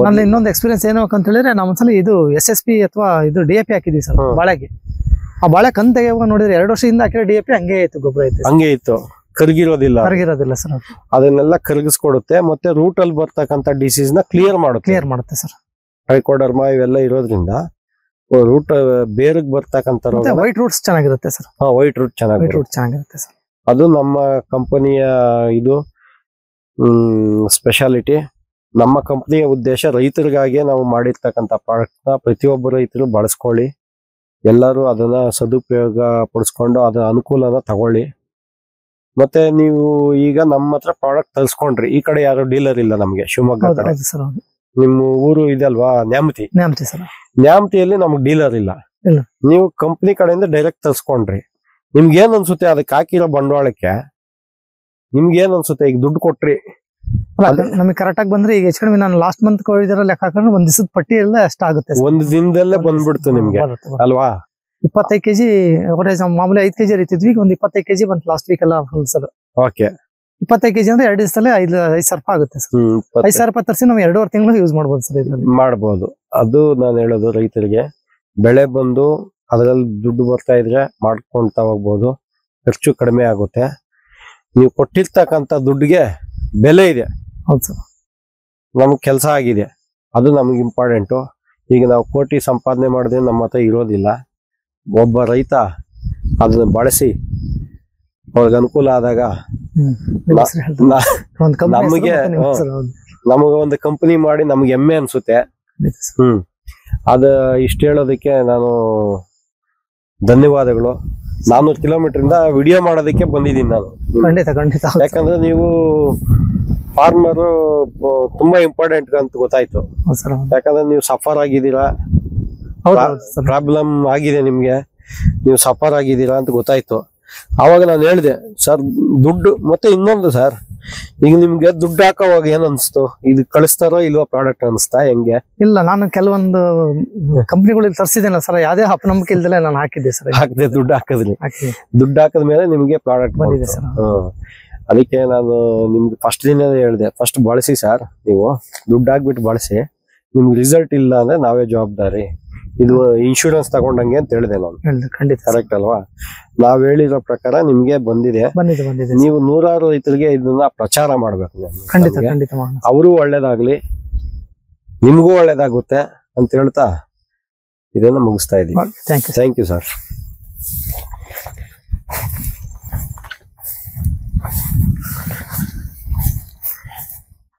ನನ್ನ ಇನ್ನೊಂದು ಎಕ್ಸ್ಪೀರಿಯನ್ಸ್ ಏನು ಅಂತ ಹೇಳಿದ್ರೆ, ನಾವು ಒಂದ್ಸಲ ಇದು SSP ಅಥವಾ ಇದು DAP ಹಾಕಿದ್ವಿ ಸರ್ ಬಾಳೆಗೆ. ಆ ಬಾಳೆ ಕಂದ್ ತೆಗೆಯುವಾಗ ನೋಡಿದ್ರೆ 2 ವರ್ಷದಿಂದ ಹಾಕಿರೋ DAP ಹಂಗೆ ಇತ್ತು, ಗೊಬ್ಬರ ಇತ್ತು. ಹಂಗೆ ಇತ್ತು, ಕರಗಿರೋದಿಲ್ಲ ಸರ್. ಅದನ್ನೆಲ್ಲ ಕರಗಿಸ್ಕೊಡುತ್ತೆ. ಮತ್ತೆ ರೂಟ್ ಅಲ್ಲಿ ಬರ್ತಕ್ಕಂಥ ಡಿಸೀಸ್ ನ ಕ್ಲಿಯರ್ ಮಾಡುತ್ತೆ ಸರ್. ಟ್ರೈಕೋಡರ್ಮಾ ಇವೆಲ್ಲ ಇರೋದ್ರಿಂದ ರೂಟ್ ಬೇರಿಗೆ ಬರ್ತಕ್ಕಂಥ ವೈಟ್ ರೂಟ್ಸ್ ಚೆನ್ನಾಗಿರುತ್ತೆ ಸರ್. ವೈಟ್ ರೂಟ್ ಚೆನ್ನಾಗಿರುತ್ತೆ ಸರ್. ಅದು ನಮ್ಮ ಕಂಪನಿಯ ಇದು ಸ್ಪೆಷಾಲಿಟಿ. ನಮ್ಮ ಕಂಪನಿಯ ಉದ್ದೇಶ ರೈತರಿಗಾಗಿ ನಾವು ಮಾಡಿರ್ತಕ್ಕಂಥ ಪ್ರಾಡಕ್ಟ್ ನ ಪ್ರತಿಯೊಬ್ಬ ರೈತರು ಬಳಸ್ಕೊಳ್ಳಿ. ಎಲ್ಲರೂ ಅದನ್ನ ಸದುಪಯೋಗ ಪಡಿಸ್ಕೊಂಡು ಅದರ ಅನುಕೂಲನ ತಗೊಳ್ಳಿ. ಮತ್ತೆ ನೀವು ಈಗ ನಮ್ಮ ಹತ್ರ ಪ್ರಾಡಕ್ಟ್ ತರಿಸ್ಕೊಂಡ್ರಿ, ಈ ಕಡೆ ಯಾರು ಡೀಲರ್ ಇಲ್ಲ ನಮ್ಗೆ ಶಿವಮೊಗ್ಗ ಕಡೆ. ನಿಮ್ಮ ಊರು ಇದಲ್ವಾ ನ್ಯಾಮತಿ? ನ್ಯಾಮತಿಯಲ್ಲಿ ನಮ್ಗೆ ಡೀಲರ್ ಇಲ್ಲ. ನೀವು ಕಂಪ್ನಿ ಕಡೆಯಿಂದ ಡೈರೆಕ್ಟ್ ತರಿಸ್ಕೊಂಡ್ರಿ. ನಿಮ್ಗೆ ಏನ್ ಅನ್ಸುತ್ತೆ ಅದಕ್ಕೆ ಹಾಕಿರೋ ಬಂಡವಾಳಕ್ಕೆ? ನಿಮ್ಗೆ ಏನ್ ಅನ್ಸುತ್ತೆ? ಈಗ ದುಡ್ಡು ಕೊಟ್ರಿ, ನಮಗೆ ಕರೆಕ್ಟ್ ಆಗಿ ಬಂದ್ರೆ ಈಗ ಹೆಚ್ಚು ಕಡಿಮೆ ನಾನು ಲಾಸ್ಟ್ ಮಂತ್ ಲೆಕ್ಕ ಹಾಕೊಂಡ್ರೆ 1 ದಿವಸದ ಪಟ್ಟಿ ಎಲ್ಲ ಅಷ್ಟಾಗುತ್ತೆ. 1 ದಿನದಲ್ಲೇ ಬಂದ್ಬಿಡ್ತು ನಿಮ್ಗೆ ಅಲ್ವಾ? 25 kg ಮಾಮೂಲಿ 5 kg ಇರ್ತಿದ್ವಿ, ಒಂದು 25 kg ಬಂತು ಲಾಸ್ಟ್ ವೀಕ್ ಎಲ್ಲ ಫುಲ್ ಸರ್. ಓಕೆ. 25 kg ಅಂದ್ರೆ 2 ದಿವಸದಲ್ಲೇ 5,000 ರೂಪಾಯಿ ಆಗುತ್ತೆ ಸರ್. 5,000 ರೂಪಾಯಿ ತರಿಸಿ ನಾವು 2.5 ತಿಂಗಳು ಯೂಸ್ ಮಾಡ್ಬೋದು ಸರ್. ಇದರಲ್ಲಿ ಮಾಡ್ಬೋದು. ಅದು ನಾನು ಹೇಳೋದು ರೈತರಿಗೆ, ಬೆಳೆ ಬಂದು ಅದರಲ್ಲಿ ದುಡ್ಡು ಬರ್ತಾ ಇದ್ರೆ ಮಾಡ್ಕೊಂತ ಹೋಗ್ಬೋದು, ಖರ್ಚು ಕಡಿಮೆ ಆಗುತ್ತೆ. ನೀವು ಕೊಟ್ಟಿರ್ತಕ್ಕಂಥ ದುಡ್ಡಿಗೆ ಬೆಲೆ ಇದೆ. ಹೌದು ಸರ್. ನಮ್ಗೆ ಕೆಲಸ ಆಗಿದೆ, ಅದು ನಮ್ಗೆ ಇಂಪಾರ್ಟೆಂಟು. ಈಗ ನಾವು ಕೋಟಿ ಸಂಪಾದನೆ ಮಾಡಿದ್ರೆ ನಮ್ಮ ಹತ್ರ ಇರೋದಿಲ್ಲ. ಒಬ್ಬ ರೈತ ಅದನ್ನ ಬಳಸಿ ಅವ್ರಿಗೆ ಅನುಕೂಲ ಆದಾಗ ನಮಗೆ ಒಂದು ಕಂಪನಿ ಮಾಡಿ ನಮ್ಗೆ ಹೆಮ್ಮೆ ಅನ್ಸುತ್ತೆ. ಅದ ಇಷ್ಟ ಹೇಳೋದಕ್ಕೆ ನಾನು ಧನ್ಯವಾದಗಳು. 400 ಕಿಲೋಮೀಟರ್ ವಿಡಿಯೋ ಮಾಡೋದಕ್ಕೆ ಬಂದಿದ್ದೀನಿ ನಾನು. ಖಂಡಿತ. ಯಾಕಂದ್ರೆ ನೀವು ಫಾರ್ಮರ್ ತುಂಬಾ ಇಂಪಾರ್ಟೆಂಟ್ ಅಂತ ಗೊತ್ತಾಯ್ತು. ಯಾಕಂದ್ರೆ ನೀವು ಸಫರ್ ಆಗಿದ್ದೀರಾ, ಪ್ರಾಬ್ಲಮ್ ಆಗಿದೆ ನಿಮ್ಗೆ, ನೀವು ಸಫರ್ ಆಗಿದ್ದೀರಾ ಅಂತ ಗೊತ್ತಾಯ್ತು. ಅವಾಗ ನಾನು ಹೇಳಿದೆ ಸರ್ ದುಡ್ಡು. ಮತ್ತೆ ಇನ್ನೊಂದು ಸರ್, ಈಗ ನಿಮ್ಗೆ ದುಡ್ಡು ಹಾಕೋವಾಗ ಏನ್ ಅನ್ಸ್ತು? ಇದು ಕಳಿಸ್ತಾರೋ ಇಲ್ವಾ ಪ್ರಾಡಕ್ಟ್ ಅನ್ಸ್ತಾ? ಹೆಂಗೆ? ಇಲ್ಲ, ನಾನು ಕೆಲವೊಂದು ಕಂಪ್ನಿಗಳಿಗೆ ತರಿಸಿದ್ದೇನೆ ಸರ್. ಯಾವ್ದೇ ಅಪನಂಬಿಕೆ ಇಲ್ದಲೆ ನಾನು ಹಾಕಿದ್ದೆ ಸರ್. ಹಾಕಿದೆ, ದುಡ್ಡು ಹಾಕಿದ್ರಿ. ದುಡ್ಡು ಹಾಕದ್ಮೇಲೆ ನಿಮ್ಗೆ ಪ್ರಾಡಕ್ಟ್ ಬಂದಿದೆ ಸರ್. ಅದಕ್ಕೆ ನಾನು ನಿಮ್ಗೆ ಫಸ್ಟ್ ದಿನ ಹೇಳಿದೆ, ಫಸ್ಟ್ ಬಳಸಿ ಸರ್, ನೀವು ದುಡ್ಡು ಹಾಕ್ಬಿಟ್ಟು ಬಳಸಿ. ನಿಮ್ಗೆ ರಿಸಲ್ಟ್ ಇಲ್ಲ ಅಂದ್ರೆ ನಾವೇ ಜವಾಬ್ದಾರಿ. ಇದು ಇನ್ಶೂರೆನ್ಸ್ ತಗೊಂಡಂಗೆ ಅಂತ ಹೇಳಿದೆ ನಾನು. ಖಂಡಿತ. ಕರೆಕ್ಟ್ ಅಲ್ವಾ? ನಾವ್ ಹೇಳಿರೋ ಪ್ರಕಾರ ನಿಮ್ಗೆ ಬಂದಿದೆ. ನೀವು 100 ರೈತರಿಗೆ ಇದನ್ನ ಪ್ರಚಾರ ಮಾಡ್ಬೇಕು. ಖಂಡಿತ. ಅವರು ಒಳ್ಳೇದಾಗ್ಲಿ, ನಿಮ್ಗೂ ಒಳ್ಳೇದಾಗುತ್ತೆ ಅಂತ ಹೇಳ್ತಾ ಇದನ್ನ ಮುಗಿಸ್ತಾ ಇದೀವಿ. Thank you sir.